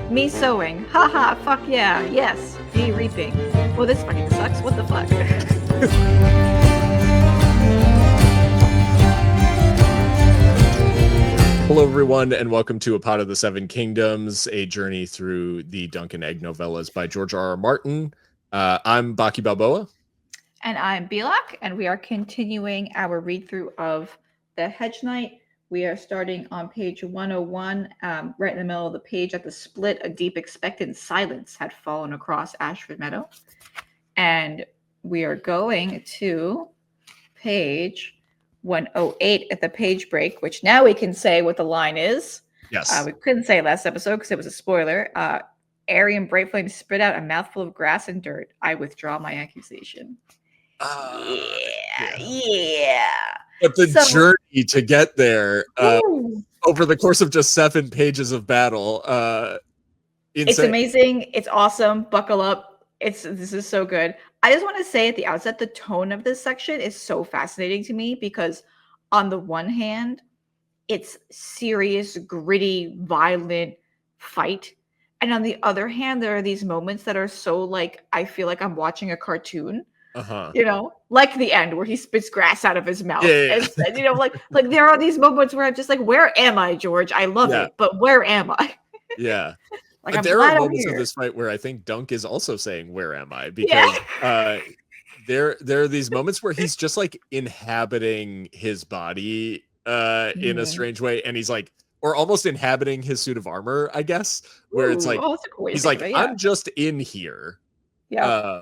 Me sowing. Haha, fuck yeah. Yes. Me reaping. Well, this fucking sucks. What the fuck? Hello, everyone, and welcome to A Pot of the Seven Kingdoms, a journey through the Dunk and Egg novellas by George R.R. Martin. I'm Baki Balboa. And I'm Bilak, and we are continuing our read-through of the Hedge Knight. We are starting on page 101, right in the middle of the page at the split. A deep expectant silence had fallen across Ashford Meadow. And we are going to page 108 at the page break, which now we can say what the line is. Yes. We couldn't say last episode because it was a spoiler. Aerion Brightflame spit out a mouthful of grass and dirt. I withdraw my accusation. Yeah. But the journey to get there over the course of just 7 pages of battle, it's amazing. It's awesome. Buckle up. This is so good. I just want to say at the outset, the tone of this section is so fascinating to me because on the one hand, it's serious, gritty, violent fight. And on the other hand, there are these moments that are so like, I feel like I'm watching a cartoon. You know, like the end where he spits grass out of his mouth. Yeah. And, you know, like there are these moments where I'm just like, where am I, George? I love it, but where am I? Yeah. Like, but there are moments of this fight where I think Dunk is also saying, where am I? Because there are these moments where he's just like inhabiting his body in a strange way. And he's like, or almost inhabiting his suit of armor, I guess, where it's like, he's like, I'm just in here. Yeah.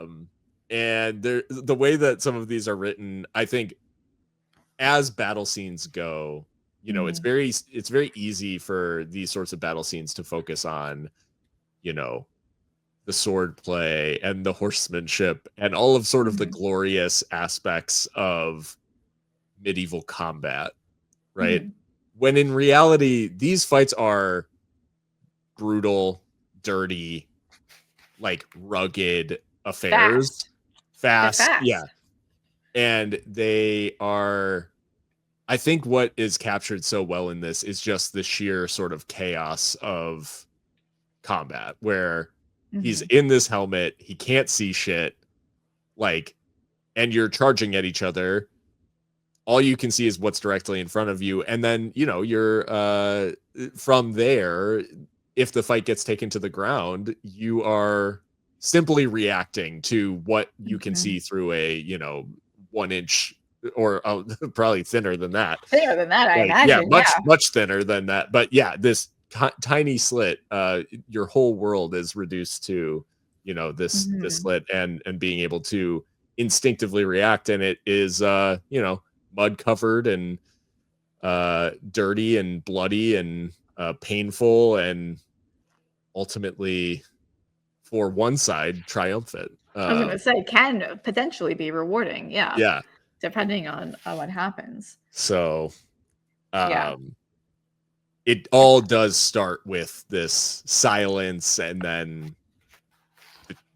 And the way that some of these are written, I think as battle scenes go, you know, it's very easy for these sorts of battle scenes to focus on, you know, the sword play and the horsemanship and all of sort of the glorious aspects of medieval combat, right? When in reality, these fights are brutal, dirty, like rugged affairs. Fast. Yeah. And they are, I think what is captured so well in this is just the sheer sort of chaos of combat where he's in this helmet, he can't see shit, like, and you're charging at each other. All you can see is what's directly in front of you. And then, you know, you're from there, if the fight gets taken to the ground, you are simply reacting to what you can see through a, you know, 1 inch or probably thinner than that. I imagine. Yeah, much thinner than that. But yeah, this tiny slit, your whole world is reduced to, you know, this slit and being able to instinctively react. And it is, you know, mud covered and dirty and bloody and painful and ultimately, for one side, triumphant. I was going to say, can potentially be rewarding. Yeah. Depending on what happens. So, it all does start with this silence and then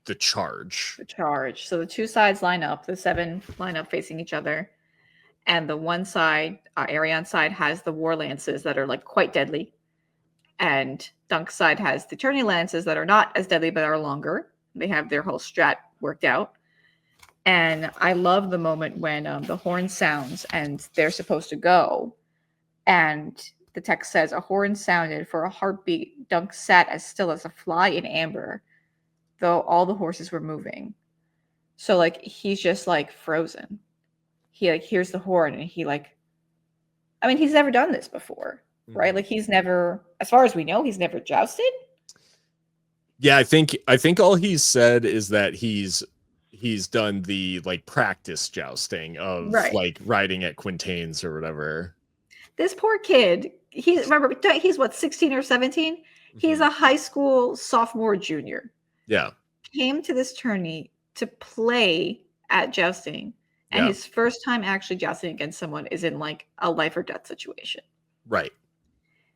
the charge. The charge. So the two sides line up. The 7 line up facing each other. And the one side, Aerion side, has the war lances that are like quite deadly. And Dunk's side has the tourney lances that are not as deadly but are longer. They have their whole strat worked out. And I love the moment when the horn sounds and they're supposed to go. And the text says, a horn sounded for a heartbeat. Dunk sat as still as a fly in amber, though all the horses were moving. So, like, he's just, like, frozen. He, like, hears the horn and he, like, I mean, he's never done this before. Right? Like, he's never, as far as we know, he's never jousted. Yeah, I think all he's said is that he's done the like practice jousting of like riding at quintains or whatever. This poor kid, he's what, 16 or 17? He's a high school sophomore, junior. Yeah. Came to this tourney to play at jousting. And his first time actually jousting against someone is in like a life or death situation. Right.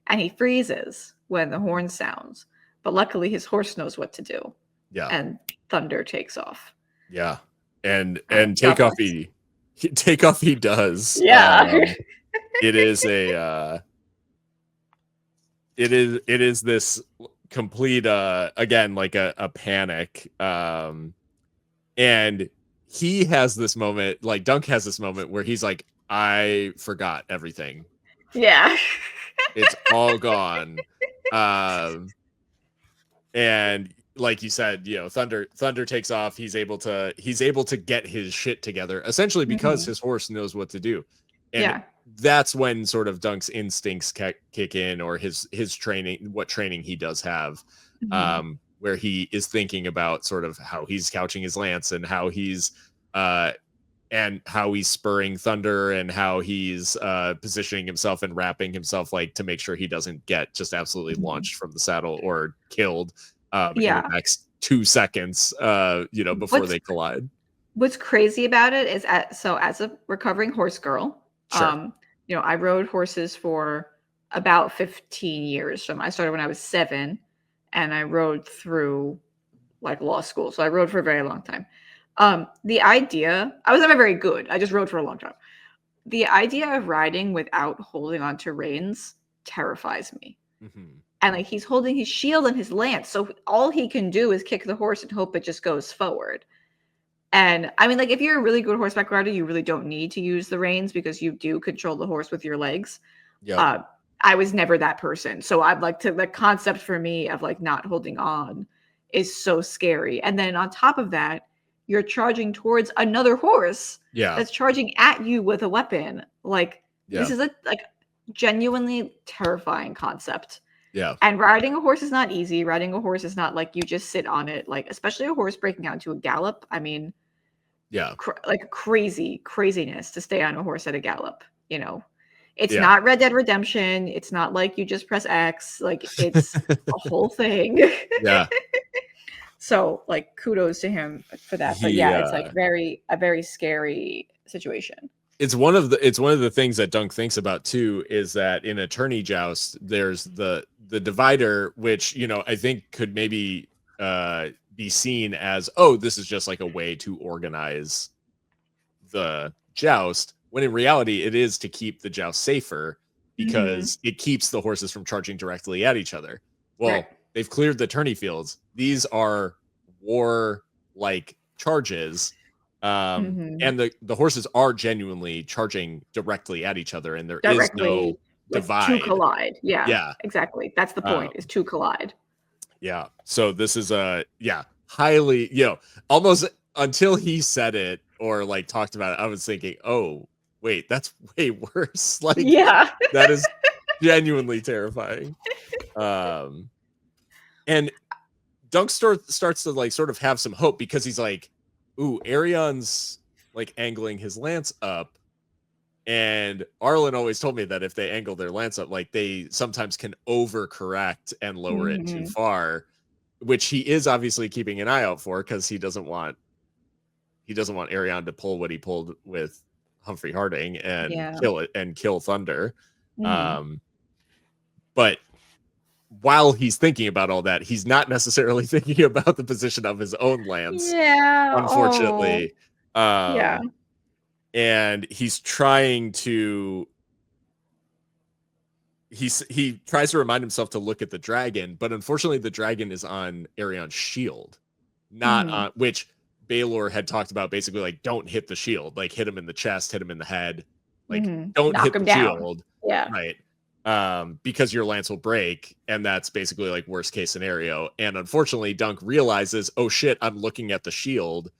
And he freezes when the horn sounds. But luckily his horse knows what to do. Yeah. And thunder takes off. Yeah. And takeoff he does. Yeah. It is this complete again like a panic. And he has this moment, like Dunk has this moment where he's like, I forgot everything. Yeah. It's all gone. And like you said, you know, Thunder takes off. He's able to get his shit together, essentially because his horse knows what to do. And Yeah. that's when sort of Dunk's instincts kick in, or his training, what training he does have, where he is thinking about sort of how he's couching his lance and how he's spurring Thunder, and how he's positioning himself and wrapping himself, like to make sure he doesn't get just absolutely launched from the saddle or killed in the next 2 seconds, you know, before they collide. What's crazy about it is, as a recovering horse girl, Sure. you know, I rode horses for about 15 years. I started when I was 7, and I rode through like law school. So I rode for a very long time. The idea, I was never very good. I just rode for a long time. The idea of riding without holding onto reins terrifies me. And like, he's holding his shield and his lance, so all he can do is kick the horse and hope it just goes forward. And I mean, like, if you're a really good horseback rider, you really don't need to use the reins because you do control the horse with your legs. Yeah. I was never that person. So I'd like to, the concept for me of like not holding on is so scary. And then on top of that, you're charging towards another horse that's charging at you with a weapon. Like, this is a like genuinely terrifying concept. Yeah. And riding a horse is not easy. Riding a horse is not like you just sit on it, like, especially a horse breaking out into a gallop. I mean, like craziness to stay on a horse at a gallop, you know. It's not Red Dead Redemption. It's not like you just press X. Like, it's a whole thing. Yeah. So, like, kudos to him for that. But yeah, it's like a very scary situation. It's one of the things that Dunk thinks about too, is that in a tourney joust, there's the divider, which, you know, I think could maybe be seen as, oh, this is just like a way to organize the joust, when in reality it is to keep the joust safer, because it keeps the horses from charging directly at each other. Well, they've cleared the tourney fields. These are war like charges. And the horses are genuinely charging directly at each other, and there is no divide to collide. Yeah, exactly. That's the point, is to collide. Yeah. So this is highly, you know, almost until he said it or like talked about it, I was thinking, oh wait, that's way worse. Like, that is genuinely terrifying. And Dunk starts to like sort of have some hope, because he's like, ooh, Aerion's like angling his lance up. And Arlen always told me that if they angle their lance up, like, they sometimes can overcorrect and lower it too far, which he is obviously keeping an eye out for, because he doesn't want Aerion to pull what he pulled with Humphrey Harding and kill Thunder. But while he's thinking about all that, he's not necessarily thinking about the position of his own lance. Unfortunately. And he's trying to he tries to remind himself to look at the dragon, but unfortunately the dragon is on Aerion's shield, not on, which Baylor had talked about, basically like, don't hit the shield, like hit him in the chest, hit him in the head, like don't knock hit him the down. shield. Right. Because your lance will break, and that's basically like worst case scenario. And unfortunately Dunk realizes, oh shit, I'm looking at the shield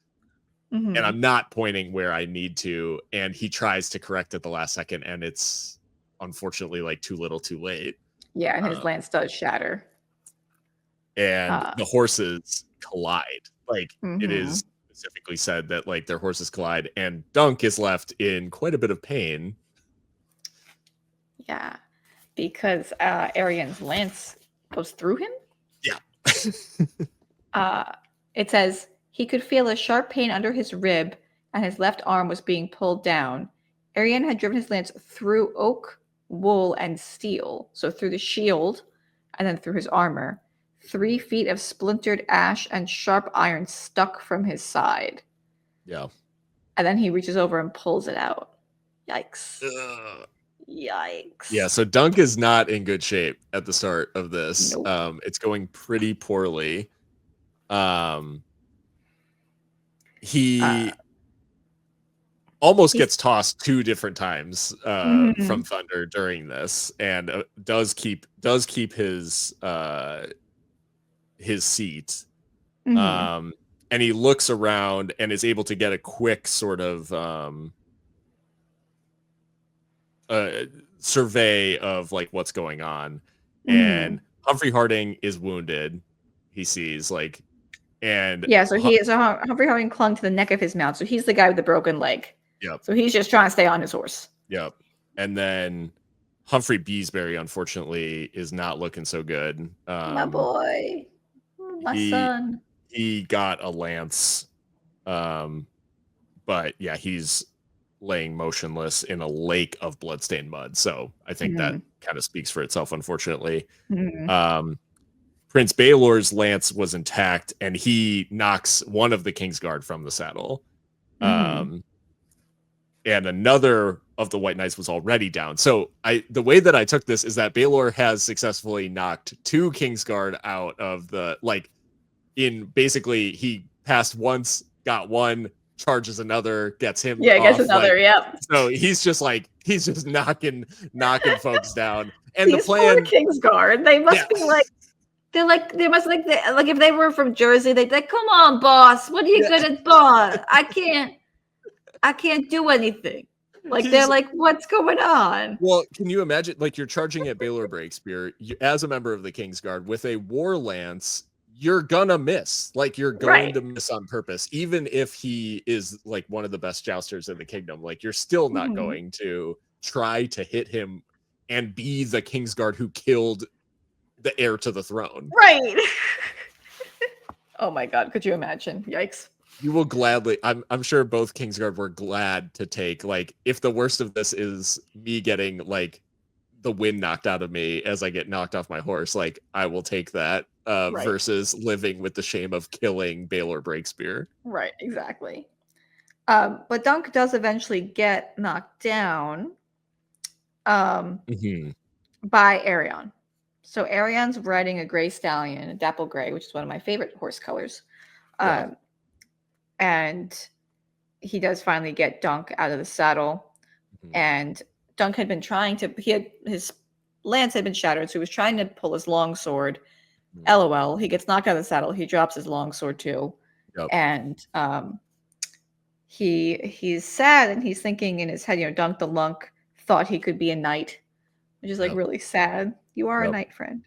and I'm not pointing where I need to, and he tries to correct at the last second, and it's unfortunately like too little too late. And his lance does shatter. And the horses collide. Like, it is specifically said that like their horses collide, and Dunk is left in quite a bit of pain. Yeah, because Aerion's lance goes through him. It says he could feel a sharp pain under his rib, and his left arm was being pulled down. Aerion had driven his lance through oak, wool, and steel, so through the shield, and then through his armor. 3 feet of splintered ash and sharp iron stuck from his side. Yeah. And then he reaches over and pulls it out. Yikes. Yikes. Yeah, so Dunk is not in good shape at the start of this. Nope. It's going pretty poorly. He almost He's gets tossed 2 different times from mhm, Thunder during this, and does keep his seat. mhm, And he looks around and is able to get a quick sort of survey of like what's going on. And mhm. Humphrey Harding is wounded. He sees like, and Yeah, so Humphrey Harding clung to the neck of his mount, so he's the guy with the broken leg. yep, So he's just trying to stay on his horse. yep. And then Humphrey Beesbury, unfortunately, is not looking so good. My boy. My He son. he got a lance, but yeah, he's laying motionless in a lake of bloodstained mud. So I think that Mhm, kind of speaks for itself, unfortunately. mhm, Um, Prince Baelor's lance was intact, and he knocks one of the Kingsguard from the saddle. mhm. Um, and another of the White Knights was already down. So the way that I took this is that Baelor has successfully knocked 2 Kingsguard out of the like in basically he passed once, got one, charges another, gets him Yeah, I guess off. Like another, yep. so he's just knocking folks down. And the These poor plan, Kingsguard, they yeah. must be like they must like if they were from Jersey, they'd like, come on, boss, what are you Yeah. gonna boss? I can't do anything. Like they're He's like, what's going on? Well, can you imagine like you're charging at Baelor Breakspear as a member of the Kingsguard with a war lance, you're gonna miss. Like you're going Right. to miss on purpose, even if he is like one of the best jousters in the kingdom. Like you're still not Mhm. going to try to hit him and be the Kingsguard who killed the heir to the throne. Right. Oh my god, could you imagine? Yikes. You will gladly, I'm sure both Kingsguard were glad to take, like, if the worst of this is me getting like the wind knocked out of me as I get knocked off my horse, like I will take that Right. versus living with the shame of killing Baelor Breakspear. Right, exactly. But Dunk does eventually get knocked down um, Mm-hmm. by Aerion. So Aerion's riding a gray stallion, a dapple gray, which is one of my favorite horse colors. Yeah. And he does finally get Dunk out of the saddle. Mm-hmm. And Dunk had been trying to, his lance had been shattered, so he was trying to pull his longsword. LOL, he gets knocked out of the saddle. He drops his longsword too. Yep. And he's sad and he's thinking in his head, Dunk the Lunk thought he could be a knight, which is like Yep. really sad. You are a Yep. knight, friend.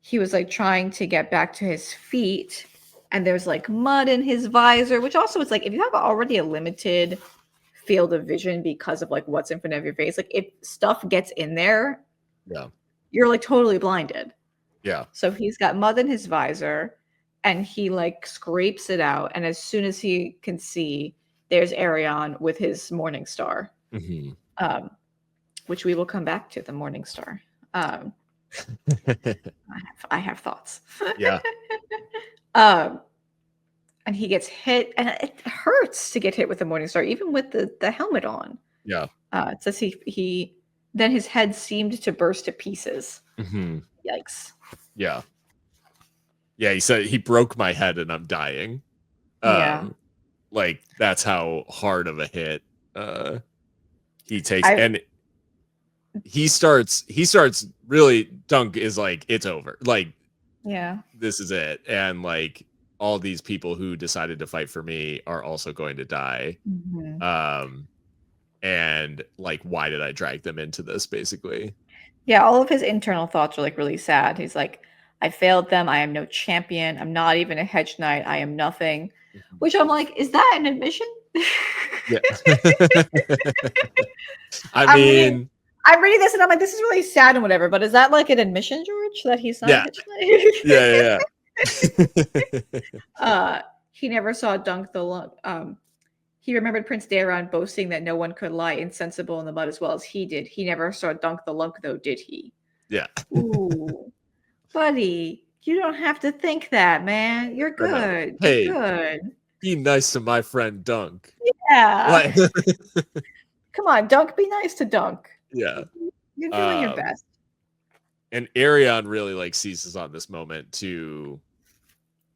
He was like trying to get back to his feet, and there's like mud in his visor, which also is like if you have already a limited field of vision because of like what's in front of your face, like if stuff gets in there, Yeah. you're like totally blinded. Yeah. So he's got mud in his visor and he like scrapes it out. And as soon as he can see, there's Aerion with his morning star, Mm-hmm. which we will come back to the morning star. I have thoughts. Yeah. And he gets hit, and it hurts to get hit with the morning star, even with the helmet on. Yeah. It says he then his head seemed to burst to pieces. Mm-hmm. Yikes. Yeah. Yeah, he said he broke my head and I'm dying. Yeah. Like that's how hard of a hit he takes. And he starts really, Dunk is like, it's over. Like, yeah, this is it. And like all these people who decided to fight for me are also going to die. mm-hmm. And like, why did I drag them into this, basically? Yeah, all of his internal thoughts are like really sad. He's like, I failed them. I am no champion. I'm not even a hedge knight. I am nothing. Mm-hmm. Which I'm like, is that an admission? Yeah. I mean, I'm reading this and I'm like, this is really sad and whatever, but is that like an admission, George, that he's not a hedge knight? Yeah. He never saw Dunk the Lunk. He remembered Prince Daeron boasting that no one could lie insensible in the mud as well as he did. He never saw Dunk the Lunk, though, did he? Yeah. Ooh, buddy, you don't have to think that, man. You're good. Hey, You're good. Be nice to my friend Dunk. Yeah. Come on, Dunk, be nice to Dunk. Yeah. You're doing your Um, best. and Aerion really like seizes on this moment to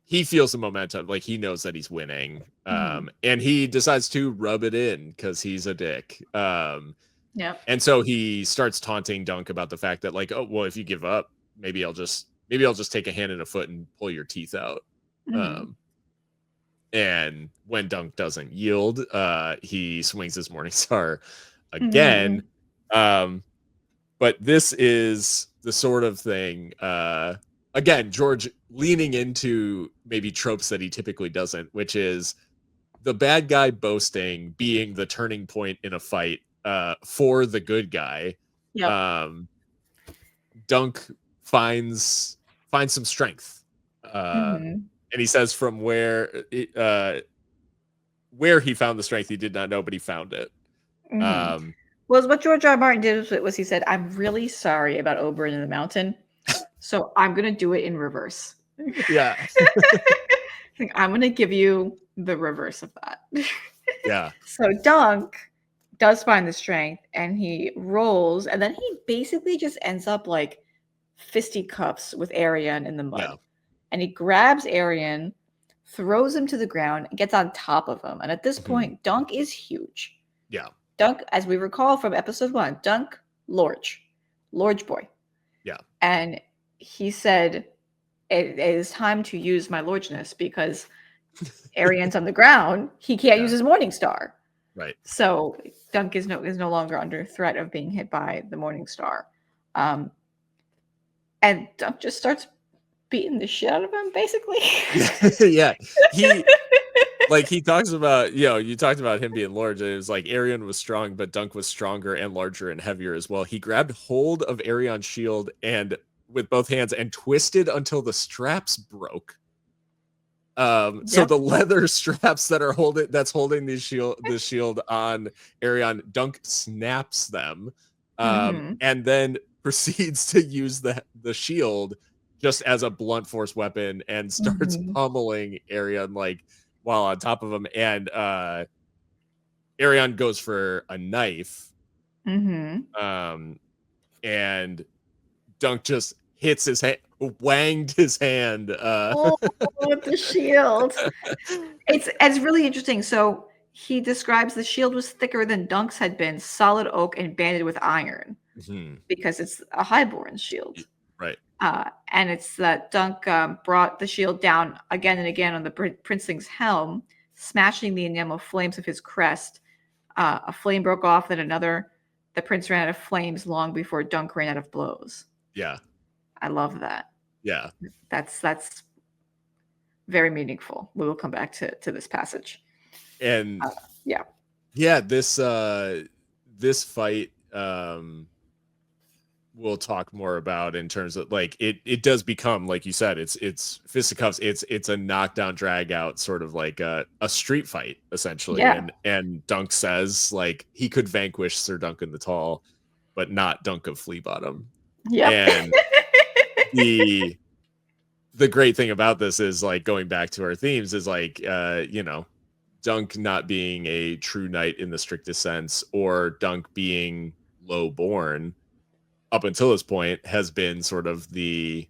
he feels the momentum, like he knows that he's winning. And he decides to rub it in because he's a dick. Yep. And so he starts taunting Dunk about the fact that, like, oh well, if you give up, maybe I'll just take a hand and a foot and pull your teeth out. And when Dunk doesn't yield, he swings his Morning Star again. But this is the sort of thing, again, George leaning into maybe tropes that he typically doesn't, which is the bad guy boasting being the turning point in a fight for the good guy. Yep. Dunk finds some strength. And he says from where he found the strength he did not know, but he found it. Well, what George R. R. Martin did was he said, "I'm really sorry about Oberyn in the Mountain, so I'm going to do it in reverse." Yeah. I'm going to give you the reverse of that. Yeah. So Dunk does find the strength, and he rolls, and then he basically just ends up like fisticuffs with Aerion in the mud. Yeah. And he grabs Aerion, throws him to the ground, and gets on top of him. And at this point, Dunk is huge. Yeah. Dunk, as we recall from episode 1, Dunk, Lorge boy. Yeah. And he said, it is time to use my Lorgeness because Aerion's on the ground. He can't use his Morning Star. Right. So Dunk is no longer under threat of being hit by the Morning Star. And Dunk just starts beating the shit out of him, basically. Yeah. He talks about, you talked about him being large, and it was like Aerion was strong, but Dunk was stronger and larger and heavier as well. He grabbed hold of Aerion's shield and with both hands and twisted until the straps broke. So the leather straps that are holding the shield on Aerion, Dunk snaps them, and then proceeds to use the shield just as a blunt force weapon and starts pummeling Aerion like while on top of him. And Aerion goes for a knife, and Dunk just hits his hand, wanged his hand with the shield. It's really interesting. So he describes the shield was thicker than Dunk's had been, solid oak and banded with iron, because it's a highborn shield. Right. And it's that Dunk brought the shield down again and again on the princeling's helm, smashing the enamel flames of his crest. A flame broke off, then another. The prince ran out of flames long before Dunk ran out of blows. Yeah. I love that. Yeah. That's very meaningful. We will come back to this passage. And this fight we'll talk more about in terms of like it does become, like you said, it's fisticuffs, it's a knockdown drag out, sort of like a street fight essentially. And Dunk says like he could vanquish Sir Duncan the Tall, but not Dunk of Flea Bottom. And the great thing about this is, like, going back to our themes, is like Dunk not being a true knight in the strictest sense, or Dunk being low born up until this point, has been sort of a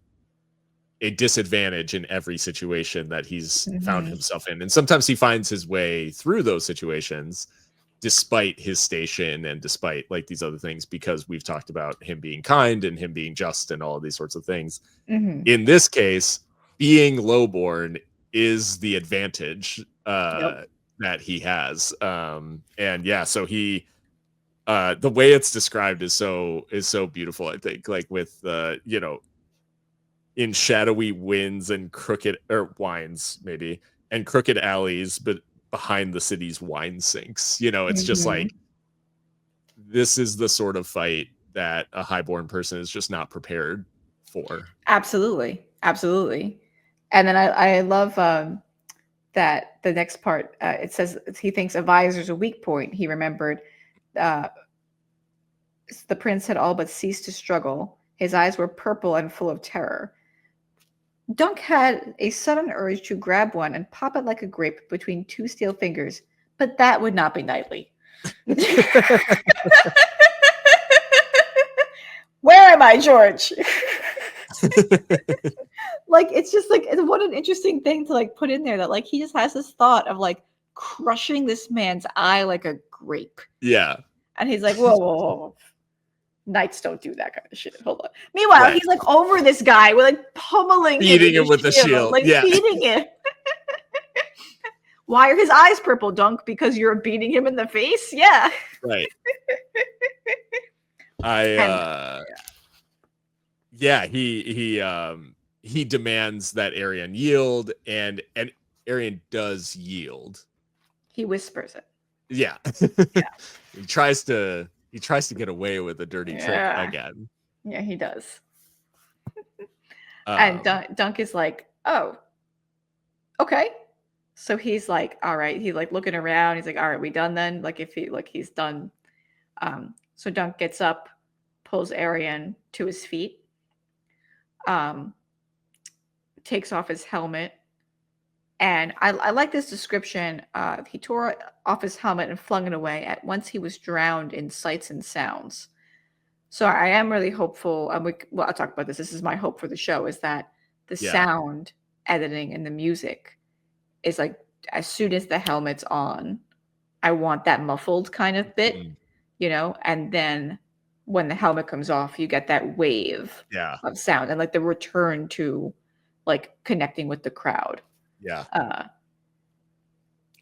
disadvantage in every situation that he's found himself in. And sometimes he finds his way through those situations despite his station and despite like these other things, because we've talked about him being kind and him being just and all of these sorts of things. In this case, being lowborn is the advantage that he has. So he the way it's described is so beautiful, I think, like with in shadowy winds and crooked wines maybe and crooked alleys, but behind the city's wine sinks, it's just like, this is the sort of fight that a highborn person is just not prepared for. Absolutely. And then I love that the next part, it says he thinks a visor's a weak point. He remembered the prince had all but ceased to struggle. His eyes were purple and full of terror. Dunk had a sudden urge to grab one and pop it like a grape between two steel fingers, but that would not be knightly. Where am I, George? Like, it's just like, what an interesting thing to like put in there, that like he just has this thought of like crushing this man's eye like a grape. Yeah. And he's like, whoa, whoa, whoa. Knights don't do that kind of shit. Hold on. Meanwhile, Right. he's like over this guy. We're like pummeling Beating him him with the shield. like Yeah. beating him. Why are his eyes purple, Dunk? Because you're beating him in the face? Yeah. Right. He demands that Aerion yield, and Aerion does yield. He whispers it. Yeah. He tries to get away with a dirty trick again. Yeah, he does. And Dunk is like, oh, okay. So he's like, all right. He's like looking around. He's like, all right, we done then? Like if he's done. So Dunk gets up, pulls Aerion to his feet, takes off his helmet. And I like this description. He tore off his helmet and flung it away. At once he was drowned in sights and sounds. So I am really hopeful. I'll talk about this. This is my hope for the show, is that the sound editing and the music is like, as soon as the helmet's on, I want that muffled kind of bit, and then when the helmet comes off, you get that wave of sound and like the return to like connecting with the crowd. Yeah.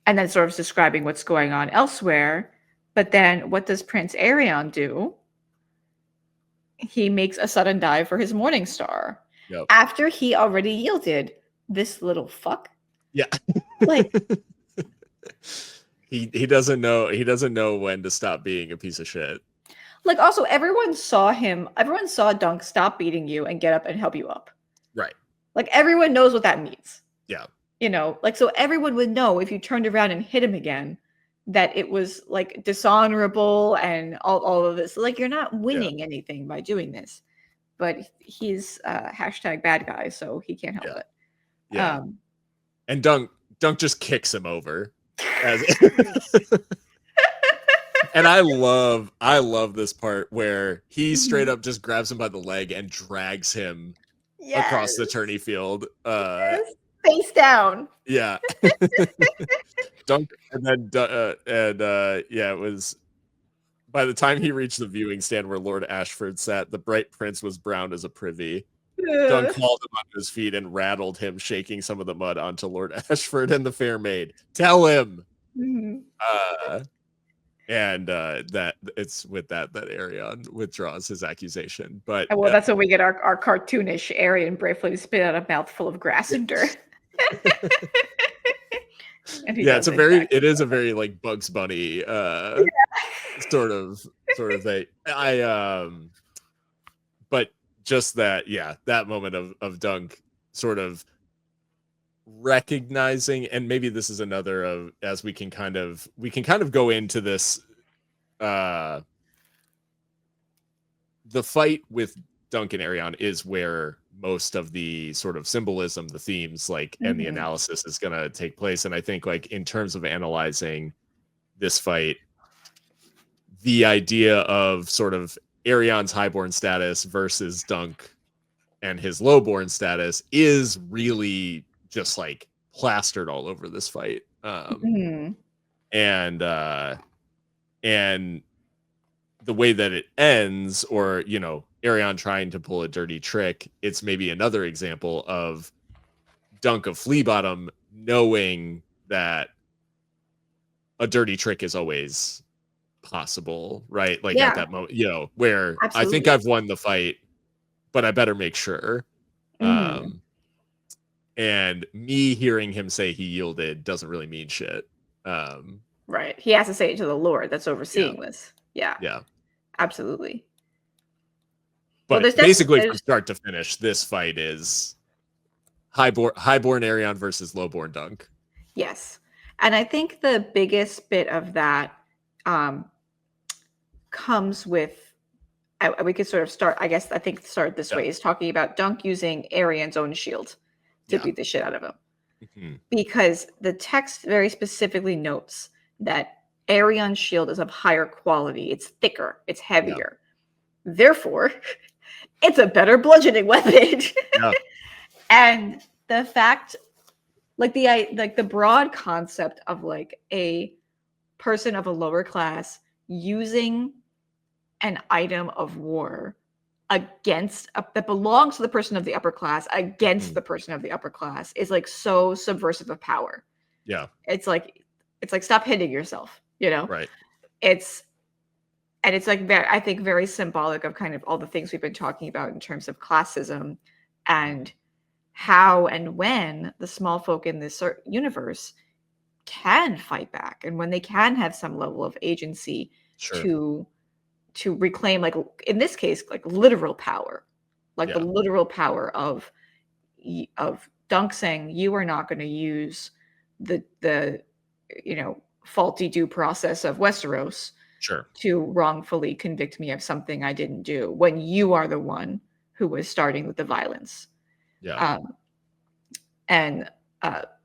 And then sort of describing what's going on elsewhere. But then what does Prince Aerion do? He makes a sudden dive for his Morning Star. Yep. After he already yielded. This little fuck. Yeah. Like he doesn't know when to stop being a piece of shit. Like also everyone saw Dunk stop beating you and get up and help you up. Right. Like everyone knows what that means. Yeah. Like so everyone would know if you turned around and hit him again that it was like dishonorable and all of this. Like you're not winning anything by doing this. But he's hashtag bad guy, so he can't help it. Yeah. And Dunk just kicks him over. And I love this part where he straight up just grabs him by the leg and drags him across the tourney field. Face down. Yeah. Dunk and then it was by the time he reached the viewing stand where Lord Ashford sat, the bright prince was brown as a privy. Dunk hauled him onto his feet and rattled him, shaking some of the mud onto Lord Ashford and the fair maid. Tell him. And that it's with that Aerion withdraws his accusation. But that's when we get our cartoonish Aerion Brightflame spit out a mouthful of grass and dirt. And it is a very like Bugs Bunny sort of thing. But just that moment of Dunk sort of recognizing, and maybe this is another of, as we can kind of go into this the fight with Dunk and Aerion is where most of the sort of symbolism, the themes, and the analysis is going to take place. And I think in terms of analyzing this fight, the idea of sort of Aerion's highborn status versus Dunk and his lowborn status is really just plastered all over this fight. And the way that it ends, or Aerion trying to pull a dirty trick, it's maybe another example of Dunk of Flea Bottom knowing that a dirty trick is always possible, right? At that moment, where Absolutely. I think I've won the fight, but I better make sure. And me hearing him say he yielded doesn't really mean shit. Right. He has to say it to the Lord that's overseeing this. Yeah. Absolutely. But basically, from start to finish, this fight is highborn Aerion versus lowborn Dunk. Yes. And I think the biggest bit of that comes with, we could sort of start this way, is talking about Dunk using Aerion's own shield to beat the shit out of him. Because the text very specifically notes that Aerion's shield is of higher quality. It's thicker. It's Yeah. heavier. Therefore, it's a better bludgeoning weapon. Yeah. And the fact, like the broad concept of like a person of a lower class using an item of war against that belongs to the person of the upper class against the person of the upper class is like so subversive of power. Yeah. It's like stop hitting yourself, you know? Right. It's like very, I think, very symbolic of kind of all the things we've been talking about in terms of classism and how and when the small folk in this universe can fight back and when they can have some level of agency to reclaim, like in this case, like literal power, like the literal power of Dunk saying, you are not going to use the faulty due process of Westeros to wrongfully convict me of something I didn't do when you are the one who was starting with the violence. And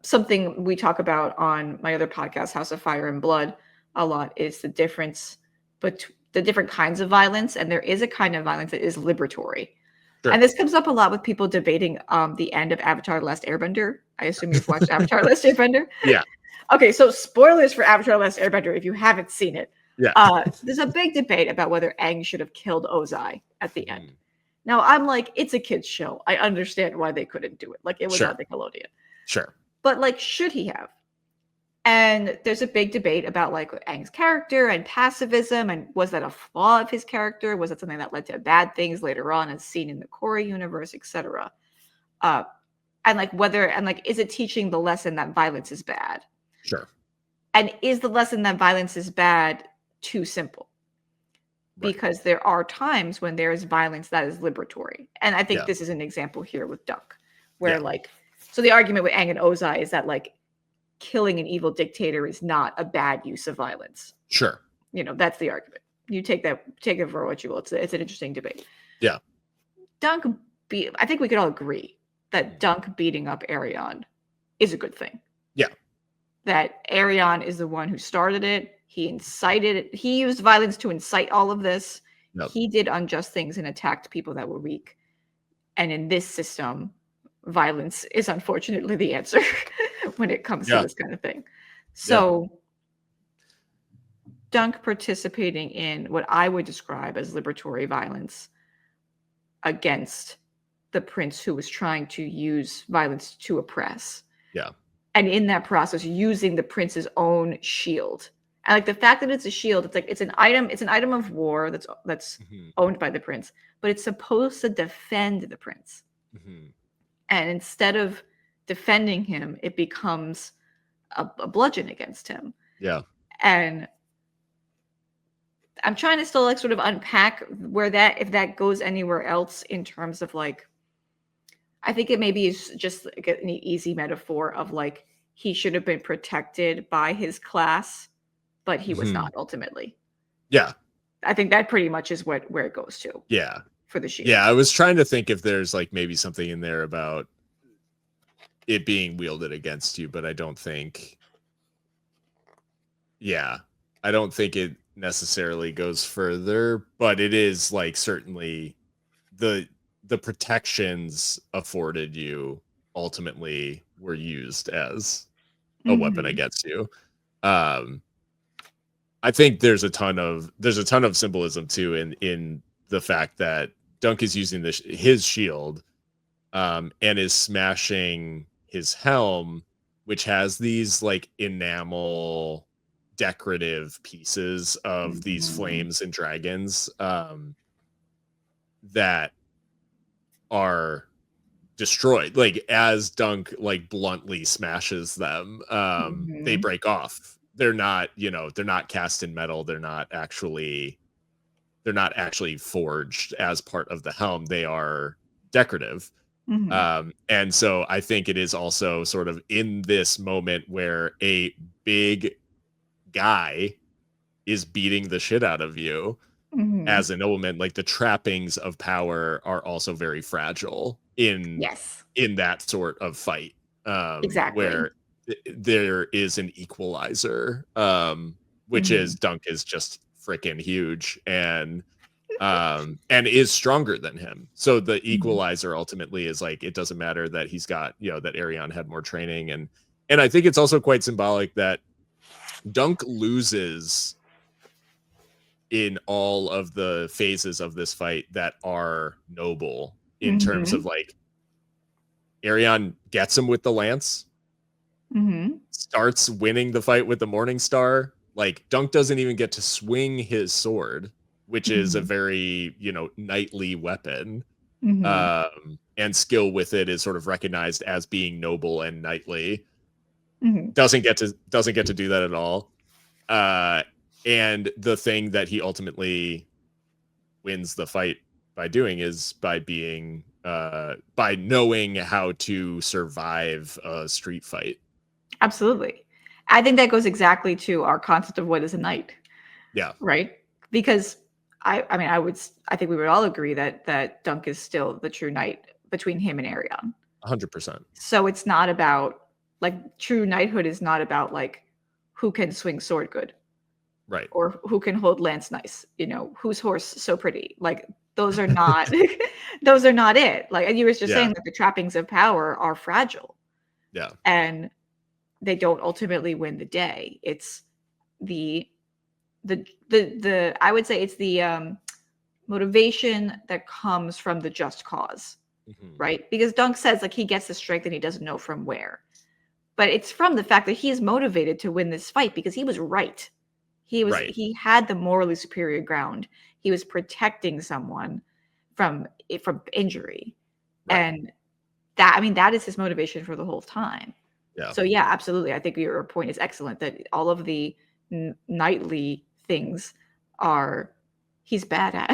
something we talk about on my other podcast, House of Fire and Blood, a lot is the difference between the different kinds of violence. And there is a kind of violence that is liberatory. And this comes up a lot with people debating the end of Avatar: The Last Airbender. I assume you've watched Avatar: The Last Airbender? Yeah. Okay, so spoilers for Avatar: The Last Airbender if you haven't seen it. Yeah. There's a big debate about whether Aang should have killed Ozai at the end. Now, I'm like, it's a kid's show. I understand why they couldn't do it. Like, it was on Nickelodeon. But, like, should he have? And there's a big debate about, like, Aang's character and pacifism, and was that a flaw of his character? Was it something that led to bad things later on, as seen in the Korra universe, etc.? And, like, is it teaching the lesson that violence is bad? And is the lesson that violence is bad too simple? Because there are times when there is violence that is liberatory. And I think this is an example here with Dunk, where so the argument with Aang and Ozai is that like killing an evil dictator is not a bad use of violence. That's the argument. You take it for what you will. It's an interesting debate. Dunk, I think we could all agree that Dunk beating up Aerion is a good thing. That Aerion is the one who started it. He incited it. He used violence to incite all of this. He did unjust things and attacked people that were weak. And in this system, violence is unfortunately the answer when it comes to this kind of thing. So Dunk participating in what I would describe as liberatory violence against the prince who was trying to use violence to oppress. And in that process, using the prince's own shield. And like the fact that it's a shield, it's like it's an item of war that's owned by the prince, but it's supposed to defend the prince. And instead of defending him, it becomes a bludgeon against him. And I'm trying to still like sort of unpack if that goes anywhere else in terms of like, I think it maybe is just like an easy metaphor of like, he should have been protected by his class, but he was not ultimately. I think that pretty much is where it goes to. For the shield. I was trying to think if there's like maybe something in there about it being wielded against you, but I don't think. I don't think it necessarily goes further, but it is like certainly the protections afforded you ultimately were used as a weapon against you. I think there's a ton of symbolism too in the fact that Dunk is using his shield and is smashing his helm, which has these like enamel decorative pieces of these flames and dragons that are destroyed. Like as Dunk like bluntly smashes them, they break off. They're not cast in metal. They're not actually forged as part of the helm. They are decorative. And so I think it is also sort of in this moment where a big guy is beating the shit out of you as a nobleman, like the trappings of power are also very fragile in that sort of fight. Where there is an equalizer which is Mhm. Dunk is just freaking huge and is stronger than him. So the Mhm. equalizer ultimately is like, it doesn't matter that he's got, that Aerion had more training. And I think it's also quite symbolic that Dunk loses in all of the phases of this fight that are noble, in terms of Mhm. like, Aerion gets him with the lance, Mhm. starts winning the fight with the Morning Star. Like, Dunk doesn't even get to swing his sword, which is a Mhm. very, knightly weapon. Mhm. And skill with it is sort of recognized as being noble and knightly. Mhm. Doesn't get to do that at all. And the thing that he ultimately wins the fight by doing is by being by knowing how to survive a street fight. Absolutely. I think that goes exactly to our concept of what is a knight, Yeah, right? Because I mean, I think we would all agree that Dunk is still the true knight between him and Aerion. 100%. So it's not about like true knighthood is not about like who can swing sword good Right. or who can hold lance nice, whose horse so pretty. Like those are not those are not it. Like and you were just Yeah. saying that the trappings of power are fragile Yeah. and they don't ultimately win the day. It's the the I would say it's the motivation that comes from the just cause, Mhm. right? Because Dunk says like he gets the strength and he doesn't know from where. But it's from the fact that he is motivated to win this fight because he was right. Right. He had the morally superior ground. He was protecting someone from injury. Right. And that I mean that is his motivation for the whole time. Yeah. So yeah, absolutely. I think your point is excellent that all of the knightly things are he's bad at.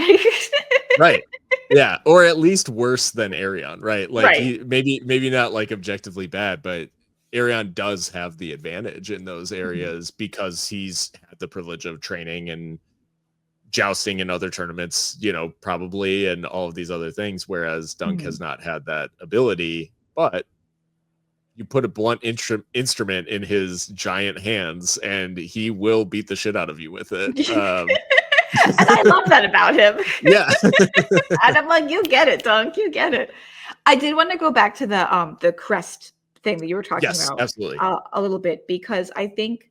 Right. Yeah, or at least worse than Aerion, right? Like, Right. he maybe not like objectively bad, but Aerion does have the advantage in those Mhm. areas because he's had the privilege of training and jousting in other tournaments, probably, and all of these other things, whereas Dunk has Mhm. not had that ability. But you put a blunt instrument in his giant hands, and he will beat the shit out of you with it. And I love that about him. Yeah. And I'm like, "You get it, Dunk, you get it." I did wanna go back to the crest thing that you were talking Yes, about, absolutely. a little bit because I think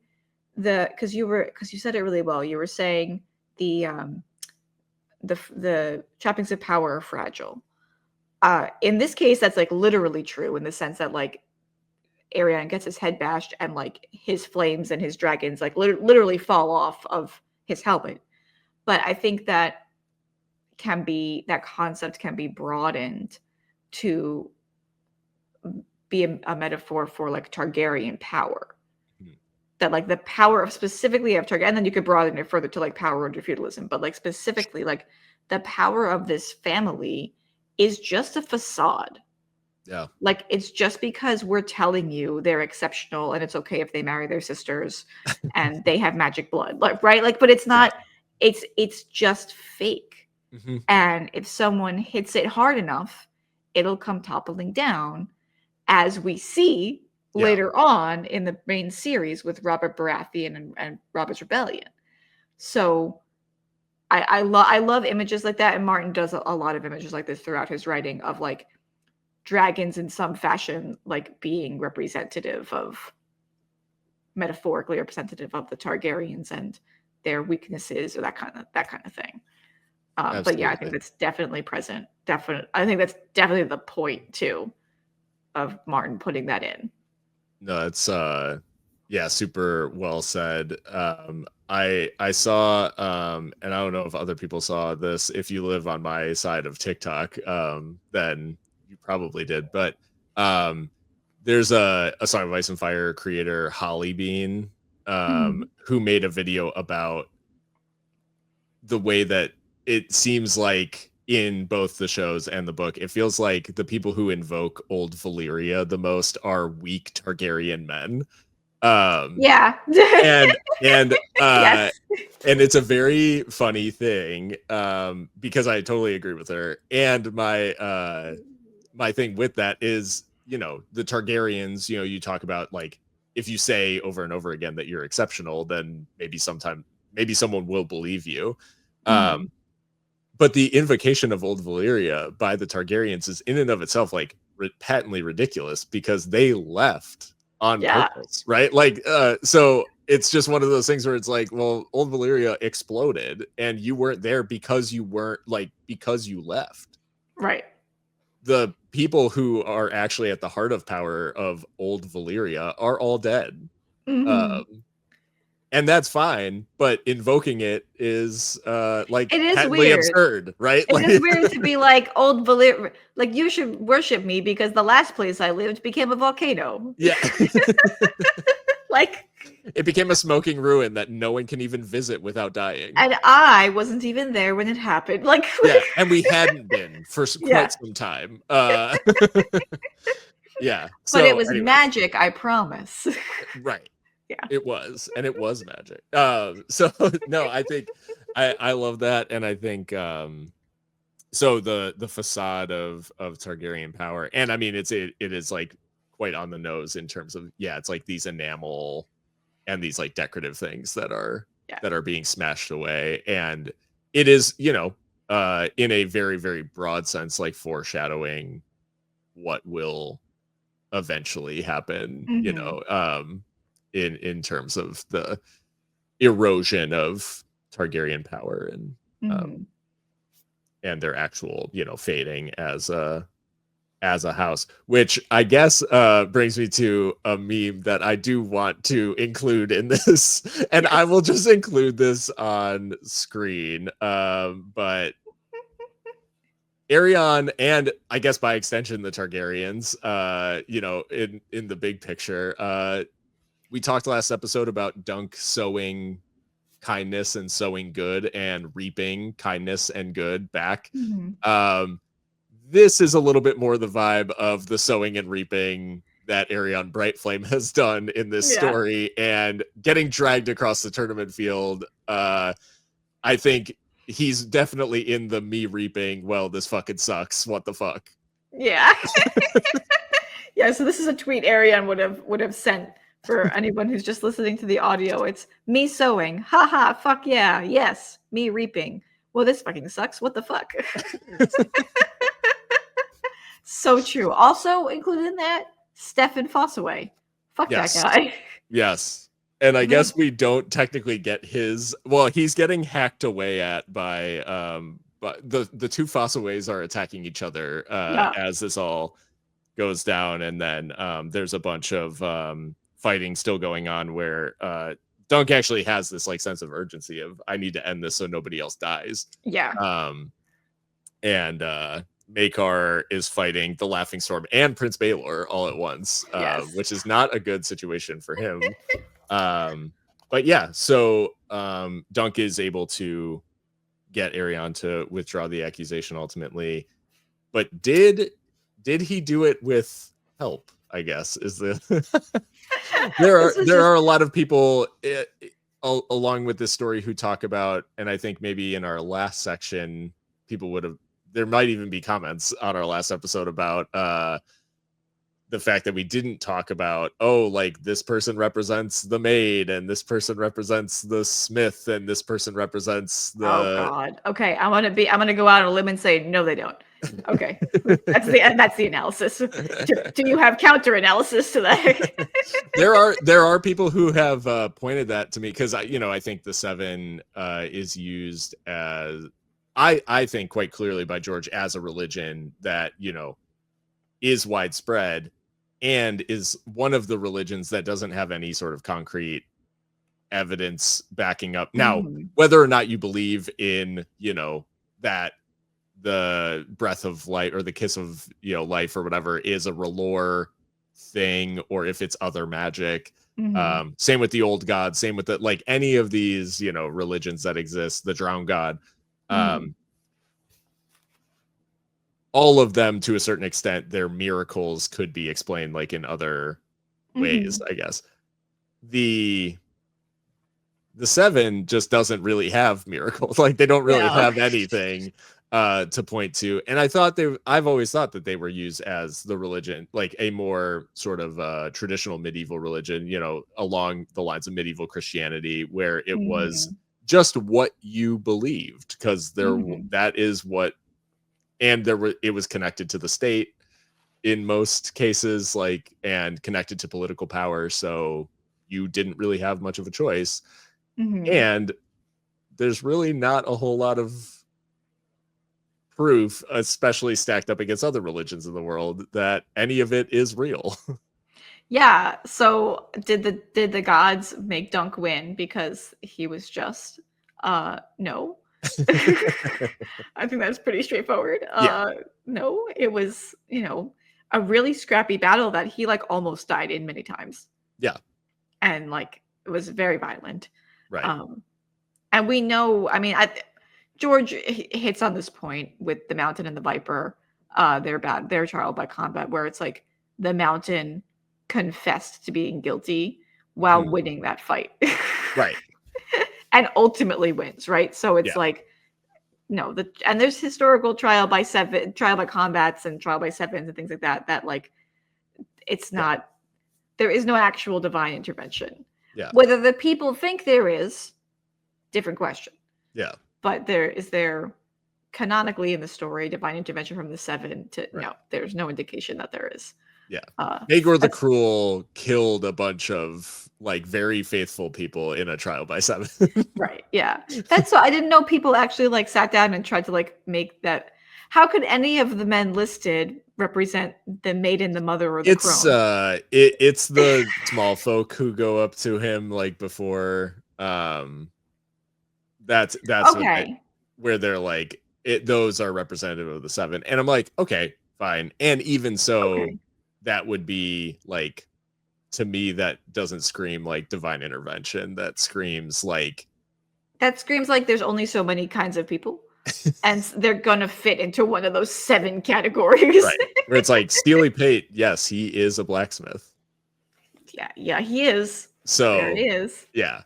because you said it really well. You were saying the, the trappings of power are fragile. In this case, that's, like, literally true in the sense that, like, Arion gets his head bashed and, like, his flames and his dragons, like, literally fall off of his helmet. But I think that concept can be broadened to be a metaphor for like Targaryen power. Mhm. That like the power of specifically of Targaryen, and then you could broaden it further to like power under feudalism, but like specifically like the power of this family is just a facade. Yeah. Like it's just because we're telling you they're exceptional and it's okay if they marry their sisters and they have magic blood. Like right? Like, but it's Yeah. not, it's just fake. Mhm. And if someone hits it hard enough, it'll come toppling down, as we see Yeah. later on in the main series with Robert Baratheon and Robert's Rebellion. So I love images like that, and Martin does a lot of images like this throughout his writing of like dragons in some fashion, like being representative of metaphorically representative of the Targaryens and their weaknesses or that kind of thing. But yeah, I think Absolutely. that's definitely present. I think that's definitely the point too of Martin putting that in. No, it's yeah, super well said. I saw and I don't know if other people saw this. If you live on my side of TikTok, then you probably did. But um there's a Song of Ice and Fire creator, Holly Bean, Mhm. who made a video about the way that it seems like in both the shows and the book, it feels like the people who invoke old Valyria the most are weak Targaryen men. Um, Yeah. and and uh Yes. and it's a very funny thing, because I totally agree with her. And my thing with that is, the Targaryens, you talk about like if you say over and over again that you're exceptional, then maybe someone will believe you. Mhm. But the invocation of Old Valyria by the Targaryens is in and of itself like patently ridiculous because they left on Yeah. purpose, right? Like, so it's just one of those things where it's like, well, Old Valyria exploded and you weren't there because you left. Right. The people who are actually at the heart of power of Old Valyria are all dead. Mhm. And that's fine, but invoking it is like It is patently weird. absurd, right? It Like, is weird to be like Old Valyria, like you should worship me because the last place I lived became a volcano. yeah. Like, It became a smoking ruin that no one can even visit without dying. and I wasn't even there when it happened. Like, Yeah, and we hadn't been for yeah, quite some time. Yeah. but it So was anyway, magic, I promise. right. Yeah. It was, and it was magic. So no, I think I love that, and I think so the facade of Targaryen power, and I mean it is like quite on the nose in terms of it's like these enamel and these like decorative things that are Yeah. being smashed away, and it is in a very very broad sense like foreshadowing what will eventually happen, Mhm. in terms of the erosion of Targaryen power Mhm. and their actual fading as a house, which I guess brings me to a meme that I do want to include in this, and I Yes. will just include this on screen. But Aerion, and I guess by extension the Targaryens, in the big picture, we talked last episode about Dunk sowing kindness and sowing good and reaping kindness and good back. Mhm. Um, this is a little bit more the vibe of the sowing and reaping that Aerion Brightflame has done in this Yeah. story, and getting dragged across the tournament field. I think he's definitely in the me reaping. Well, this fucking sucks. What the fuck? Yeah. Yeah, so this is a tweet Ariane would have sent for anyone who's just listening to the audio. It's me sowing. Haha, fuck yeah. Yes, me reaping. Well, this fucking sucks. What the fuck? So true. Also included in that, Stefan Fossaway. Fuck that Yes. guy. Yes. And I Really? guess we don't technically get his. Well, he's getting hacked away at by but the two Fossaways are attacking each other Yeah. as this all goes down, and then there's a bunch of fighting still going on where Dunk actually has this like sense of urgency of I need to end this so nobody else dies. Yeah. And Maekar is fighting the Laughing Storm and Prince Baelor all at once, Yes. which is not a good situation for him. But yeah, so Dunk is able to get Aerion to withdraw the accusation ultimately, but did he do it with help? I guess is the This is there just are a lot of people along with this story who talk about, and I think maybe in our last section people would have, there might even be comments on our last episode about the fact that we didn't talk about, oh, like this person represents the maid and this person represents the smith and this person represents oh the god. Okay, I'm gonna go out on a limb and say no they don't. Okay. That's the analysis. Do you have counter analysis to that? there are people who have pointed that to me, because I think the seven is used as, I think quite clearly by George as a religion that is widespread and is one of the religions that doesn't have any sort of concrete evidence backing up. Now, Mhm. whether or not you believe in that the breath of light or the kiss of life or whatever is a R'hllor thing, or if it's other magic, Mhm. same with the old god, same with the, like any of these religions that exist, the drowned god, Mhm. um all of them to a certain extent, their miracles could be explained like in other ways, Mhm. I guess. The seven just doesn't really have miracles. Like they don't really No. have anything. to point to. And I've always thought that they were used as the religion, like a more sort of traditional medieval religion, you know, along the lines of medieval Christianity, where it was just what you believed, because that is what, and it was connected to the state in most cases, like, and connected to political power, so you didn't really have much of a choice. And there's really not a whole lot of proof, especially stacked up against other religions in the world, that any of it is real. Yeah. So did the gods make Dunk win because he was just? No. I think that's pretty straightforward. No, it was, you know, a really scrappy battle that he like almost died in many times. Yeah. And like it was very violent. Right. And we know, I mean, George hits on this point with the Mountain and the Viper, their trial by combat, where it's like the Mountain confessed to being guilty while winning that fight. Right. And ultimately wins, right? So it's like, no, and there's historical trial by combats and trial by sevens and things like that, that like, it's not, there is no actual divine intervention. Yeah. Whether the people think there is, different question. Yeah. But there canonically in the story divine intervention from the seven to no, there's no indication that there is. Yeah. Magor the Cruel killed a bunch of like very faithful people in a trial by seven. Right. Yeah. That's so I didn't know people actually like sat down and tried to like make that. How could any of the men listed represent the maiden, the mother, or the crone? It's the small folk who go up to him like before. That's okay. where they're like those are representative of the seven, and I'm like, okay, fine. And even so, that would be like, to me, that doesn't scream like divine intervention. That screams like there's only so many kinds of people. And they're gonna fit into one of those 7 categories. Right. Where it's like Steely Pate, yes, he is a blacksmith. Yeah, he is. So there it is. Yeah.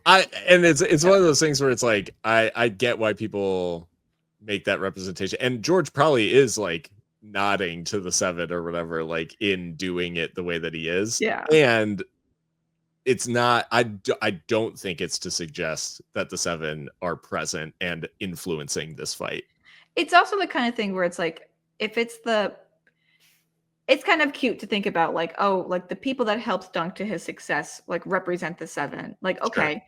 It's one of those things where it's like I get why people make that representation. And George probably is like nodding to the seven or whatever, like in doing it the way that he is. Yeah. And it's not, I don't think it's to suggest that the seven are present and influencing this fight. It's also the kind of thing where it's like, if it's kind of cute to think about like, oh, like the people that helped Dunk to his success, like represent the seven. Like, okay,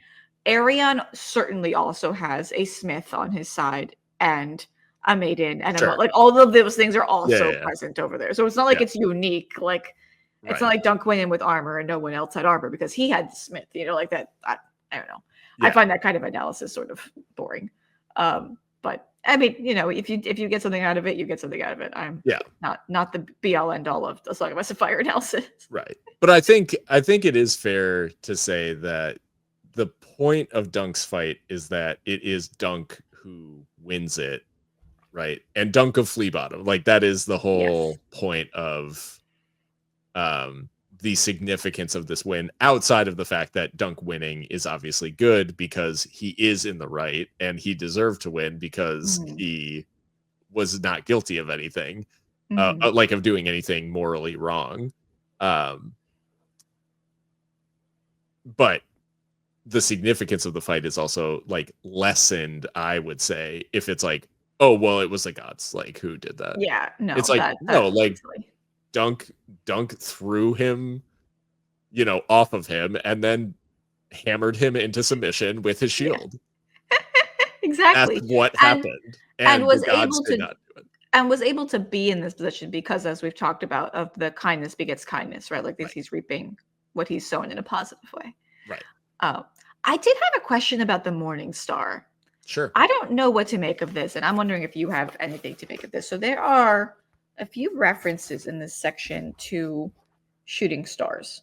Aerion certainly also has a smith on his side and a maiden and like all of those things are also present over there. So it's not like it's unique. Like, it's not like Dunk went in with armor and no one else had armor because he had the smith, you know, like that. I don't know. I find that kind of analysis sort of boring. But I mean, you know, if you get something out of it, you get something out of it. I'm not the be all end all of the Song of Ice and Fire analysis. Right. But I think it is fair to say that the point of Dunk's fight is that it is Dunk who wins it, right? And Dunk of Flea Bottom, like that is the whole point of the significance of this win, outside of the fact that Dunk winning is obviously good because he is in the right and he deserved to win because he was not guilty of anything, like of doing anything morally wrong. But the significance of the fight is also like lessened, I would say, if it's like, oh, well, it was the gods like who did that. Yeah, no, it's like no, like Dunk threw him, you know, off of him and then hammered him into submission with his shield. Exactly. That's what happened. And was the gods able did to not do it. And was able to be in this position because, as we've talked about, of the kindness begets kindness, right? Like he's reaping what he's sown in a positive way. Right. I did have a question about the Morning Star. Sure. I don't know what to make of this, and I'm wondering if you have anything to make of this. So there are a few references in this section to shooting stars.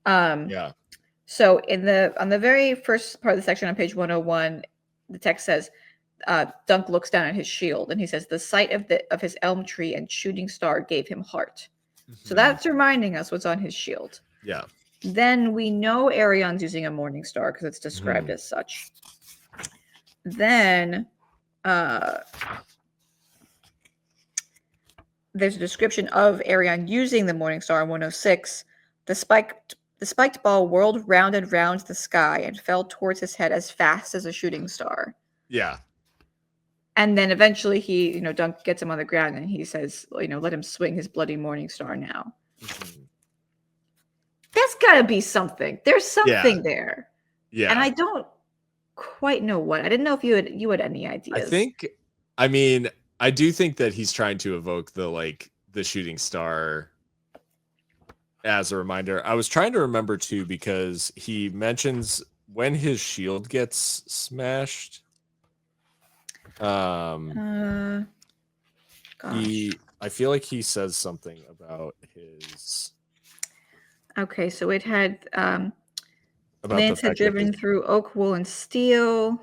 So on the very first part of the section on page 101, the text says, Dunk looks down at his shield and he says, the sight of his elm tree and shooting star gave him heart. So that's reminding us what's on his shield. Yeah. Then we know Aerion's using a morning star because it's described as such. Then there's a description of Aerion using the Morning Star in 106. The spiked ball whirled round and round the sky and fell towards his head as fast as a shooting star. Yeah. And then eventually he, Dunk gets him on the ground and he says, let him swing his bloody Morning Star now. Mm-hmm. That's gotta be something. There's something there. Yeah. And I don't quite know what. I didn't know if you had any ideas. I do think that he's trying to evoke the shooting star as a reminder. I was trying to remember too, because he mentions when his shield gets smashed. I feel like he says something about his. Okay, so it had Lance had driven through oak, wool, and steel.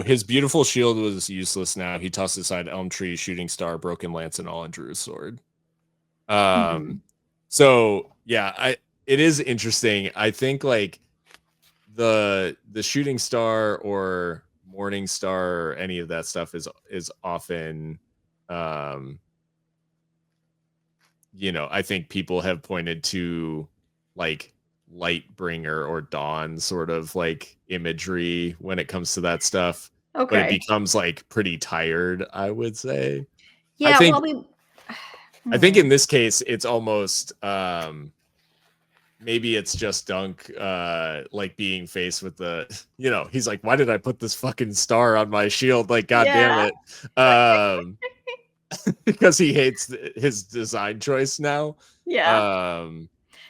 His beautiful shield was useless now. He tossed aside elm tree, shooting star, broken lance, and all, and drew his sword. So yeah, it is interesting. I think like the shooting star or morning star or any of that stuff is often I think people have pointed to like light bringer or dawn sort of like imagery when it comes to that stuff. Okay. But it becomes like pretty tired, I would say. Yeah, I think in this case it's almost maybe it's just Dunk like being faced with the he's like, why did I put this fucking star on my shield? Like, god damn it. Because he hates his design choice now. Yeah.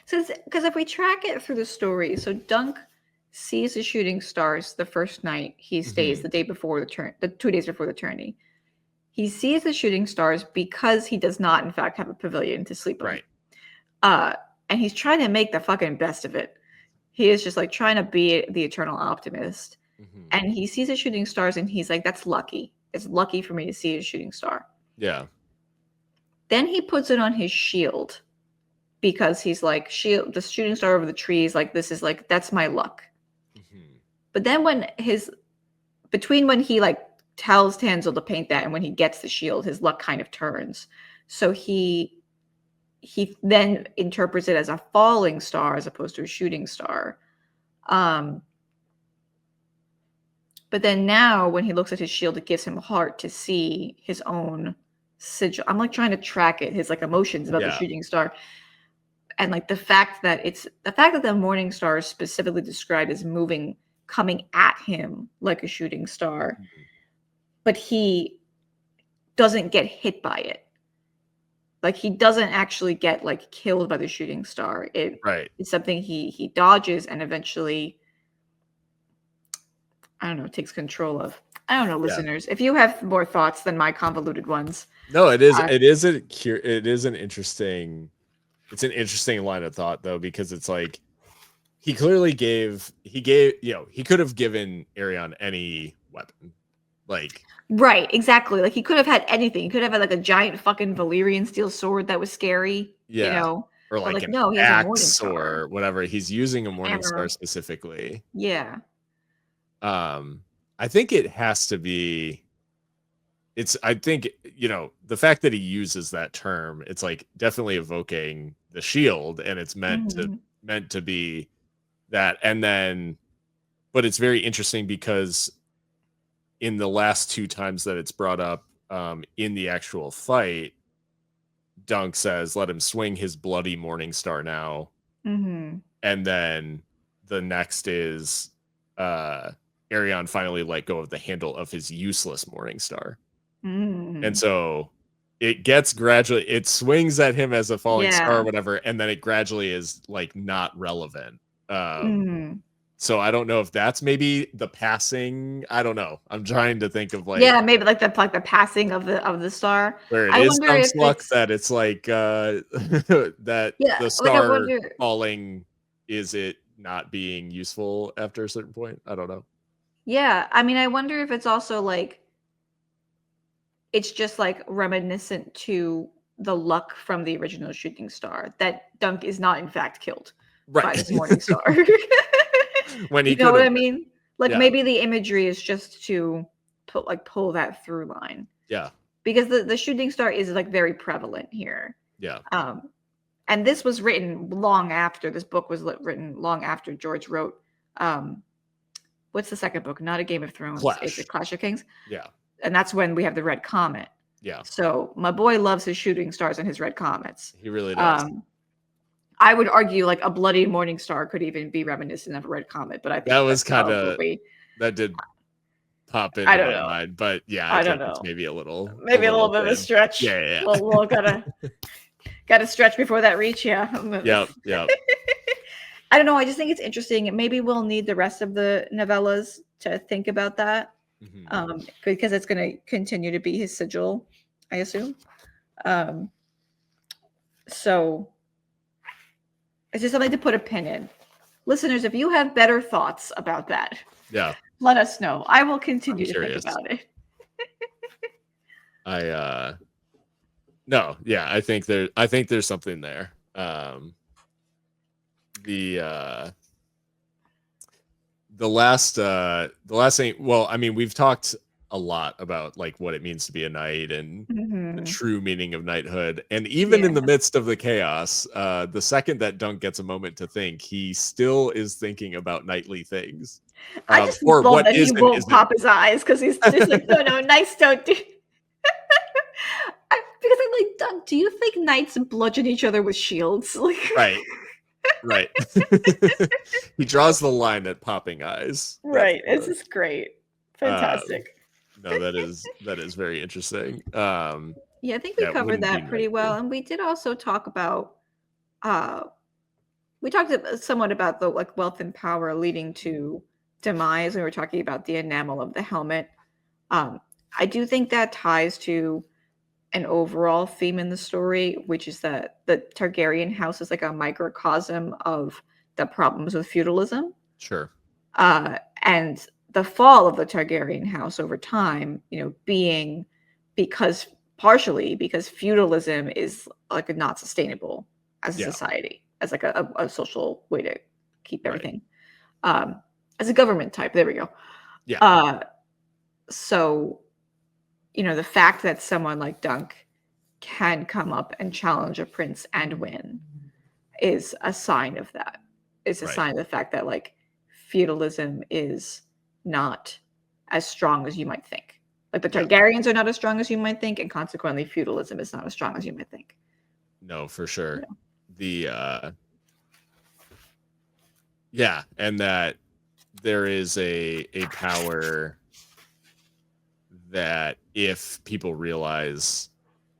Because if we track it through the story, so Dunk sees the shooting stars the first night he stays, the day before the 2 days before the tourney. He sees the shooting stars because he does not, in fact, have a pavilion to sleep in. Right. And he's trying to make the fucking best of it. He is just like trying to be the eternal optimist. And he sees the shooting stars and he's like, that's lucky. It's lucky for me to see a shooting star. Yeah. Then he puts it on his shield because he's like, the shooting star over the trees, like, this is like, that's my luck. But then when he like tells Tanzel to paint that and when he gets the shield, his luck kind of turns. So he then interprets it as a falling star as opposed to a shooting star. But then now when he looks at his shield, it gives him heart to see his own sigil. I'm like trying to track it, his like emotions about the shooting star. And like the fact that the morning star is specifically described as coming at him like a shooting star, but he doesn't get hit by it. Like he doesn't actually get like killed by the shooting star. It's something he dodges and eventually, I don't know, takes control of. I don't know, listeners. If you have more thoughts than my convoluted ones. No, it is. It is an interesting. It's an interesting line of thought though, because it's like he clearly gave. He could have given Aerion any weapon, like. Right, exactly. Like he could have had anything. He could have had like a giant fucking Valyrian steel sword that was scary. Or like an he has a morning star or whatever. He's using a morning star specifically. Yeah. I think it has to be. I think the fact that he uses that term, it's like definitely evoking the shield, and it's meant to be that. And then, but it's very interesting because in the last 2 times that it's brought up in the actual fight, Dunk says, let him swing his bloody morning star now. And then the next is Aerion finally let go of the handle of his useless morning star. And so it swings at him as a falling star or whatever, and then it gradually is like not relevant. So I don't know if that's maybe the passing. I don't know. I'm trying to think of like maybe like the passing of the star. Where it is Dunk's luck that it's like that the star falling, is it not being useful after a certain point? I don't know. Yeah, I mean, I wonder if it's also like it's just like reminiscent to the luck from the original shooting star that Dunk is not in fact killed by this morning star. When he you know what I mean? Like maybe the imagery is just to pull that through line. Yeah. because the shooting star is like very prevalent here. Yeah. And this was written long after this book was written long after George wrote what's the second book? Not A Game of Thrones. It's A Clash of Kings. Yeah. And that's when we have the Red Comet. Yeah. So my boy loves his shooting stars and his red comets. He really does. I would argue like a bloody morning star could even be reminiscent of a red comet, but I think that was kind of that did pop into my mind, but yeah, I think it's maybe a little bit of a stretch. Yeah. We'll gotta stretch before that reach. Yeah. Yep. I don't know. I just think it's interesting. Maybe we'll need the rest of the novellas to think about that, because it's going to continue to be his sigil, I assume. So it's just something to put a pin in. Listeners, if you have better thoughts about that, let us know. I will continue to think about it. I think there's something there. The last thing, well, I mean, we've talked a lot about like what it means to be a knight and the true meaning of knighthood, and even in the midst of the chaos, the second that Dunk gets a moment to think, he still is thinking about knightly things. I just love that he won't pop his eyes because he's just like, no, knights don't do. Because I'm like, Dunk, do you think knights bludgeon each other with shields? Like, right. He draws the line at popping eyes. Right. It's just great. Fantastic. No, that is very interesting. Yeah, I think we covered that pretty well. And we did also talk about we talked somewhat about the like wealth and power leading to demise. We were talking about the enamel of the helmet. I do think that ties to an overall theme in the story, which is that the Targaryen house is like a microcosm of the problems with feudalism. Sure. And the fall of the Targaryen house over time, being partially because feudalism is like not sustainable as a society, as like a social way to keep everything, as a government type. There we go. Yeah. So, the fact that someone like Dunk can come up and challenge a prince and win is a sign of that. It's a sign of the fact that like feudalism is not as strong as you might think. Like the Targaryens are not as strong as you might think, and consequently feudalism is not as strong as you might think. No, for sure. And that there is a power that if people realize,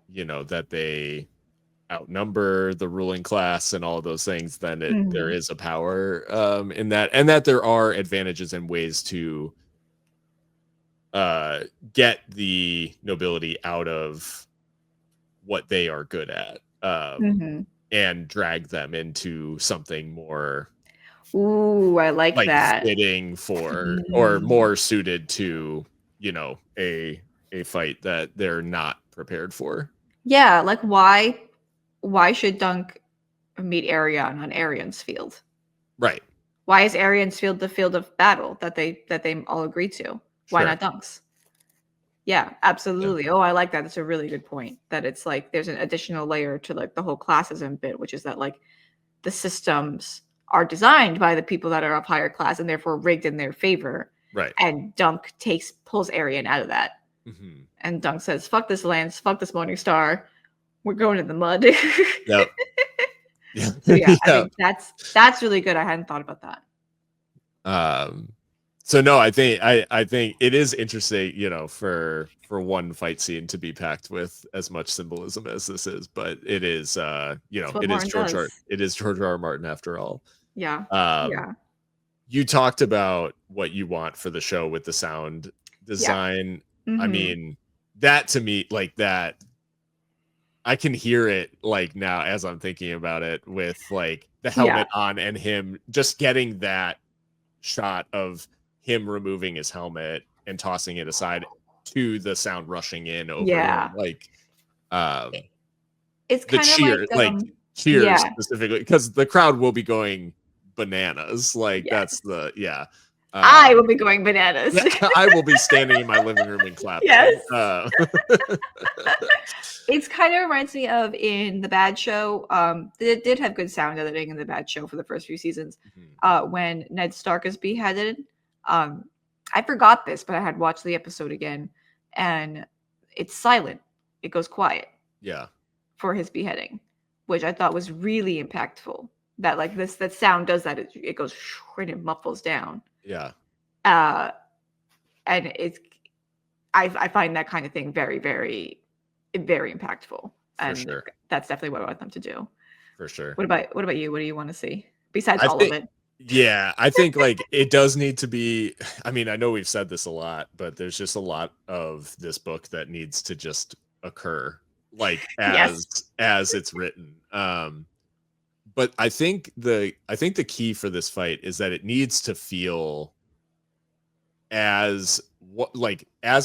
that they outnumber the ruling class and all of those things, then there is a power in that, and that there are advantages and ways to get the nobility out of what they are good at, and drag them into something more. Ooh, I like that. Fitting for or more suited to, a fight that they're not prepared for. Yeah, like why should Dunk meet Aerion on Aerion's field? Right. Why is Aerion's field the field of battle that they all agreed to? Why not Dunk's? Yeah, absolutely. Oh, I like that. That's a really good point. That it's like there's an additional layer to like the whole classism bit, which is that like the systems are designed by the people that are of higher class and therefore rigged in their favor. Right. And Dunk pulls Aerion out of that. And Dunk says, "Fuck this lance, fuck this morning star. We're going in the mud." Yep. So I think that's really good. I hadn't thought about that. So no, I think it is interesting, for one fight scene to be packed with as much symbolism as this is, but it is it is George R. R. Martin after all. Yeah. You talked about what you want for the show with the sound design. I mean, that to me, like that, I can hear it like now as I'm thinking about it with like the helmet on and him just getting that shot of him removing his helmet and tossing it aside to the sound rushing in over him. Like it's the kind of cheers specifically, because the crowd will be going bananas. Like that's I will be going bananas. Yeah, I will be standing in my living room and clapping. Yes. It's kind of reminds me of in The Bad Show. They did have good sound editing in The Bad Show for the first few seasons. When Ned Stark is beheaded. I forgot this, but I had watched the episode again, and it's silent. It goes quiet. Yeah. For his beheading, which I thought was really impactful. That like that sound does that. It goes and it muffles down. Yeah. And it's I find that kind of thing very, very, very impactful. And sure. That's definitely what I want them to do. For sure. What about you? What do you want to see besides all of it? Yeah, I think like it does need to be. I mean, I know we've said this a lot, but there's just a lot of this book that needs to just occur, like as it's written. But I think the key for this fight is that it needs to feel as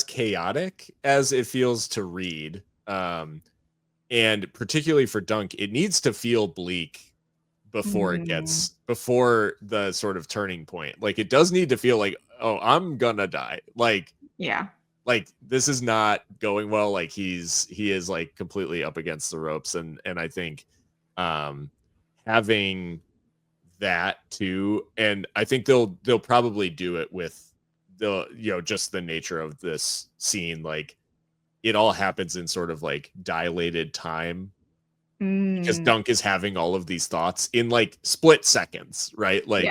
chaotic as it feels to read, and particularly for Dunk, it needs to feel bleak before the sort of turning point. Like it does need to feel like, oh, I'm gonna die. Like this is not going well. Like he is like completely up against the ropes, and I think having that too, and I think they'll probably do it with just the nature of this scene. Like it all happens in sort of like dilated time, because Dunk is having all of these thoughts in like split seconds, right? Like,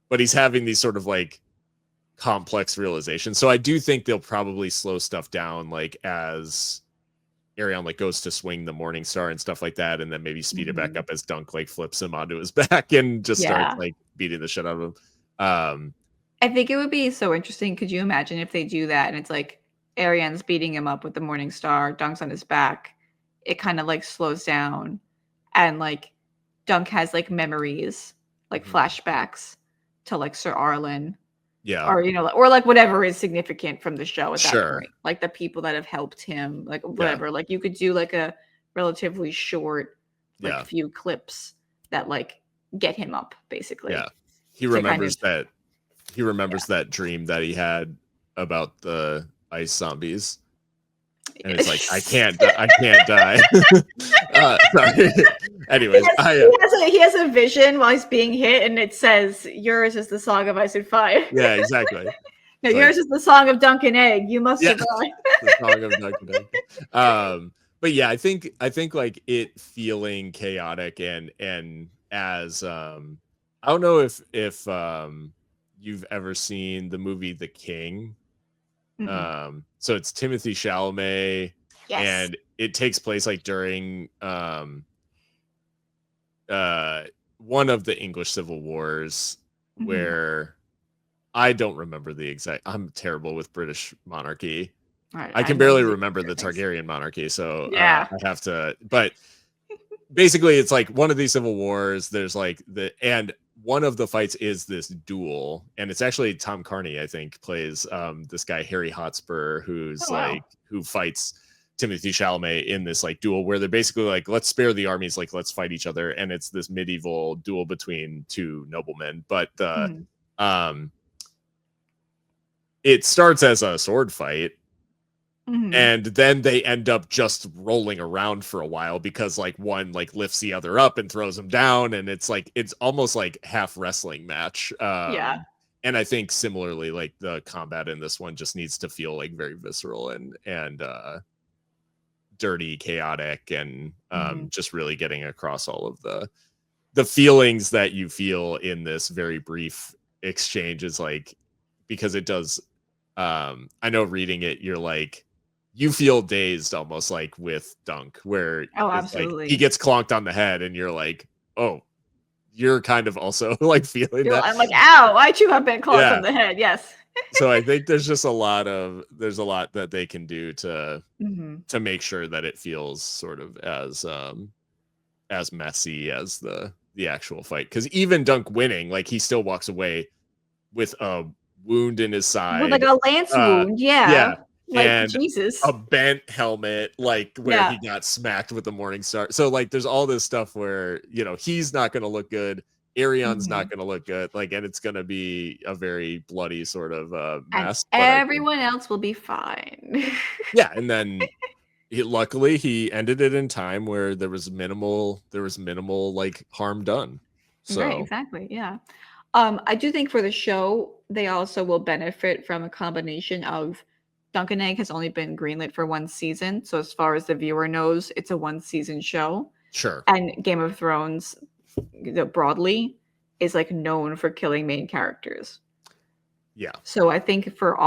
but he's having these sort of like complex realizations. So I do think they'll probably slow stuff down, like as Aerion like goes to swing the Morning Star and stuff like that, and then maybe speed it back up as Dunk like flips him onto his back and just starts like beating the shit out of him. I think it would be so interesting. Could you imagine if they do that and it's like Aerion's beating him up with the Morning Star, Dunk's on his back, it kind of like slows down, and like Dunk has like memories, like flashbacks to like Sir Arlen, or or like whatever is significant from the show at that point, like the people that have helped him, like whatever. Like you could do like a relatively short, like few clips that like get him up, basically. Yeah, he remembers that. He remembers that dream that he had about the ice zombies. And it's like, I can't die. Sorry. Anyways, he has a vision while he's being hit, and it says, "Yours is the song of ice and fire." Yeah, exactly. No, yours is the song of Dunk and Egg. You must survive. The song of Dunk and Egg. But yeah, I think like it feeling chaotic and as I don't know if you've ever seen the movie The King. So it's Timothy Chalamet, and it takes place like during one of the English Civil Wars, where I don't remember the exact. I'm terrible with British monarchy. I can barely remember the Targaryen monarchy, so I have to. But basically, it's like one of these civil wars. There's like and one of the fights is this duel, and it's actually Tom Carney, I think, plays this guy Harry Hotspur, who's who fights Timothy Chalamet in this like duel where they're basically like, let's spare the armies, like let's fight each other, and it's this medieval duel between two noblemen. But it starts as a sword fight. And then they end up just rolling around for a while because like one like lifts the other up and throws him down, and it's like it's almost like half wrestling match. And I think similarly, like the combat in this one just needs to feel like very visceral and dirty, chaotic, and just really getting across all of the feelings that you feel in this very brief exchange. Is like, because it does. I know reading it, you're like, you feel dazed almost, like with Dunk, where absolutely, like, he gets clonked on the head and you're like, oh, you're kind of also like feeling that. I'm like, ow, I too have been clonked on the head. Yes. So I think there's just a lot that they can do to make sure that it feels sort of as messy as the actual fight. Because even Dunk winning, like he still walks away with a wound in his side, with like a lance wound, like, and Jesus, a bent helmet, like where he got smacked with the Morning Star. So like there's all this stuff where he's not going to look good, Aerion's Mhm. not going to look good. Like, and it's going to be a very bloody sort of And mess. But I think, everyone else will be fine. yeah, and then luckily he ended it in time where there was minimal like harm done. Right, So exactly. Yeah. I do think for the show, they also will benefit from a combination of Dunkin' Egg has only been greenlit for one season. So as far as the viewer knows, it's a one season show. sure, And Game of Thrones, broadly, is like known for killing main characters. yeah. So I think for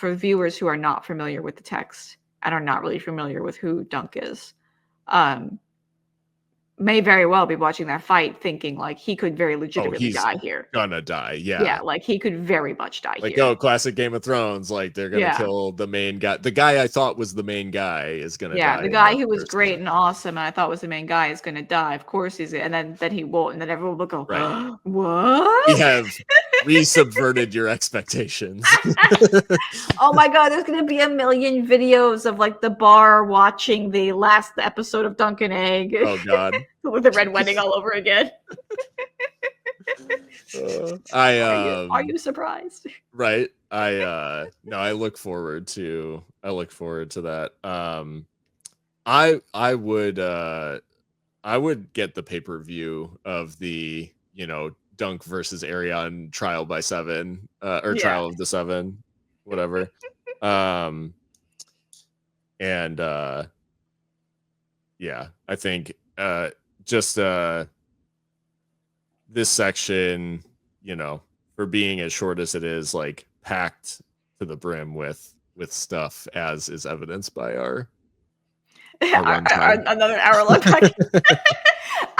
viewers who are not familiar with the text and are not really familiar with who Dunk is, um, may very well be watching that fight thinking like he could very Oh, legitimately he's die here. gonna die. Yeah, Yeah. like he could very much die Like, here. oh, classic Game of Thrones. Like, they're gonna Yeah. kill the main guy. The guy I thought was the main guy is gonna Yeah, die the in guy the who was first great season. and awesome and I thought was the main guy is gonna die. Of course he's and then he won't, and then everyone will go, Right. We "What?" have re-subverted your expectations. Oh my god, there's gonna be a million videos of like the bar watching the last episode of Dunkin' Egg Oh God. with the red wedding all over again. I Are you surprised? right. No, I look forward to that. I would get the pay-per-view of the, Dunk versus Aerion trial by 7, or Yeah. trial of the 7, whatever. um and yeah, I think just this section, for being as short as it is, like packed to the brim with stuff, as is evidenced by our runtime. Another hour long podcast.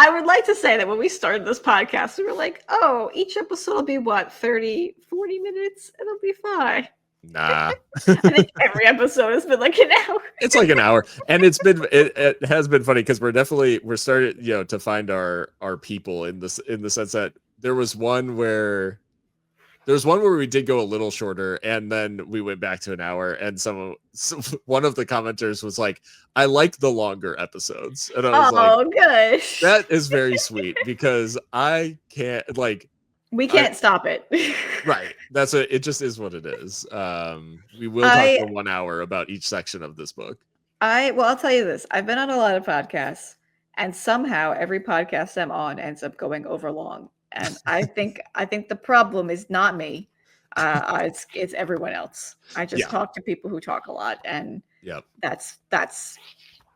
I would like to say that when we started this podcast, we were like, oh, each episode will be what, 30, 40 minutes? It'll be fine. Nah. I think every episode has been like an hour. It's like an hour, and it has been funny because we're starting, to find our people in the sense that there was one where we did go a little shorter, and then we went back to an hour, and one of the commenters was like, I like the longer episodes, and I was like, Oh, good. that is very sweet, because I can't, like, We can't stop it. right, it just is what it is. We will talk for 1 hour about each section of this book. I'll tell you this. I've been on a lot of podcasts, and somehow every podcast I'm on ends up going over long. And I think the problem is not me. It's everyone else. I just talk to people who talk a lot, and Yep. that's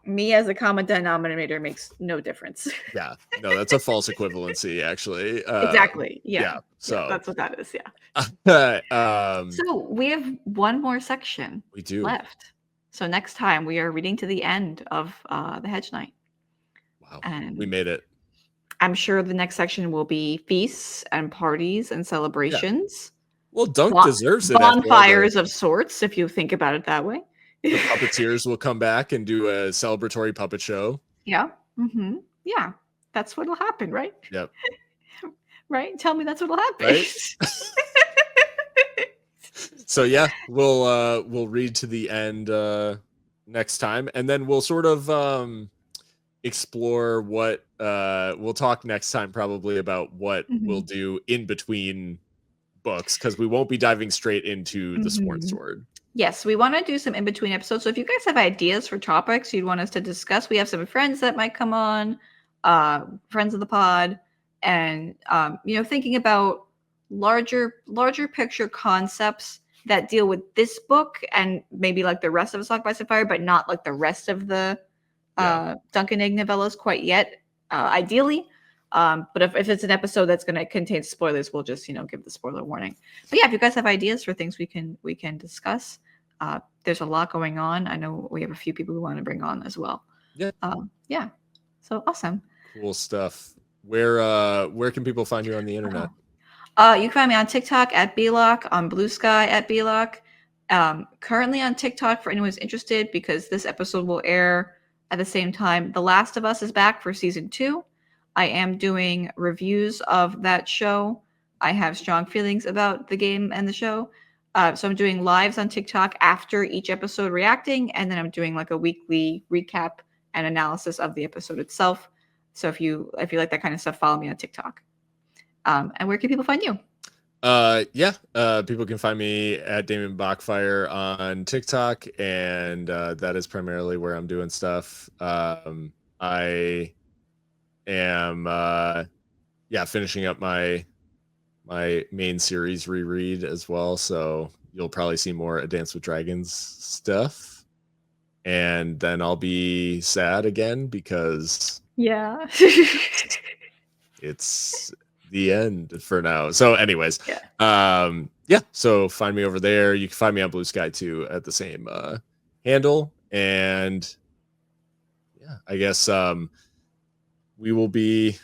me as a common denominator makes no difference. Yeah, no, that's a false equivalency, actually. Exactly. Yeah. So that's what that is. Yeah. um, So we have one more section we do left. So next time we are reading to the end of the Hedge Knight. Wow, And we made it. I'm sure the next section will be feasts and parties and celebrations. Well, Dunk deserves it. Bonfires of sorts, if you think about it that way. The puppeteers will come back and do a celebratory puppet show. Yeah. Mm-hmm. Yeah. That's what'll happen, right? Yep. Right? Tell me that's what'll happen. Right? So yeah, we'll read to the end next time, and then we'll sort of explore what we'll talk next time probably about what we'll do in between books, because we won't be diving straight into the Sworn Sword. Yes, we want to do some in-between episodes. So if you guys have ideas for topics you'd want us to discuss, we have some friends that might come on, friends of the pod, and thinking about larger picture concepts that deal with this book and maybe like the rest of A Song by Sapphire, but not like the rest of the Dunkin' Egg novellas quite yet, ideally. But if it's an episode that's going to contain spoilers, we'll just give the spoiler warning. But yeah, if you guys have ideas for things we can discuss, there's a lot going on. I know we have a few people we want to bring on as well. Yeah. So awesome. Cool stuff. Where can people find you on the internet? You can find me on TikTok at Block, on Blue Sky at Block. Currently on TikTok for anyone who's interested, because this episode will air at the same time The Last of Us is back for season 2. I am doing reviews of that show. I have strong feelings about the game and the show. So I'm doing lives on TikTok after each episode reacting, and then I'm doing like a weekly recap and analysis of the episode itself. So if you like that kind of stuff, follow me on TikTok. And where can people find you? People can find me at Damon Bachfire on TikTok, and that is primarily where I'm doing stuff. I am finishing up my main series Reread as well, so you'll probably see more A Dance with Dragons stuff, and then I'll be sad again because Yeah. it's the end for now. So anyways, yeah. So find me over there. You can find me on Blue Sky too at the same handle. And yeah, I guess we will be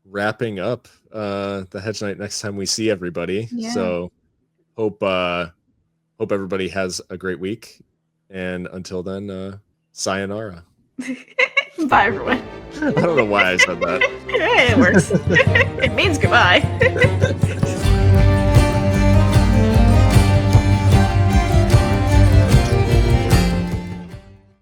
wrapping up the Hedge Knight next time we see everybody. Yeah. So hope everybody has a great week, and until then, sayonara. Bye, everyone. I don't know why I said that. It works. It means goodbye.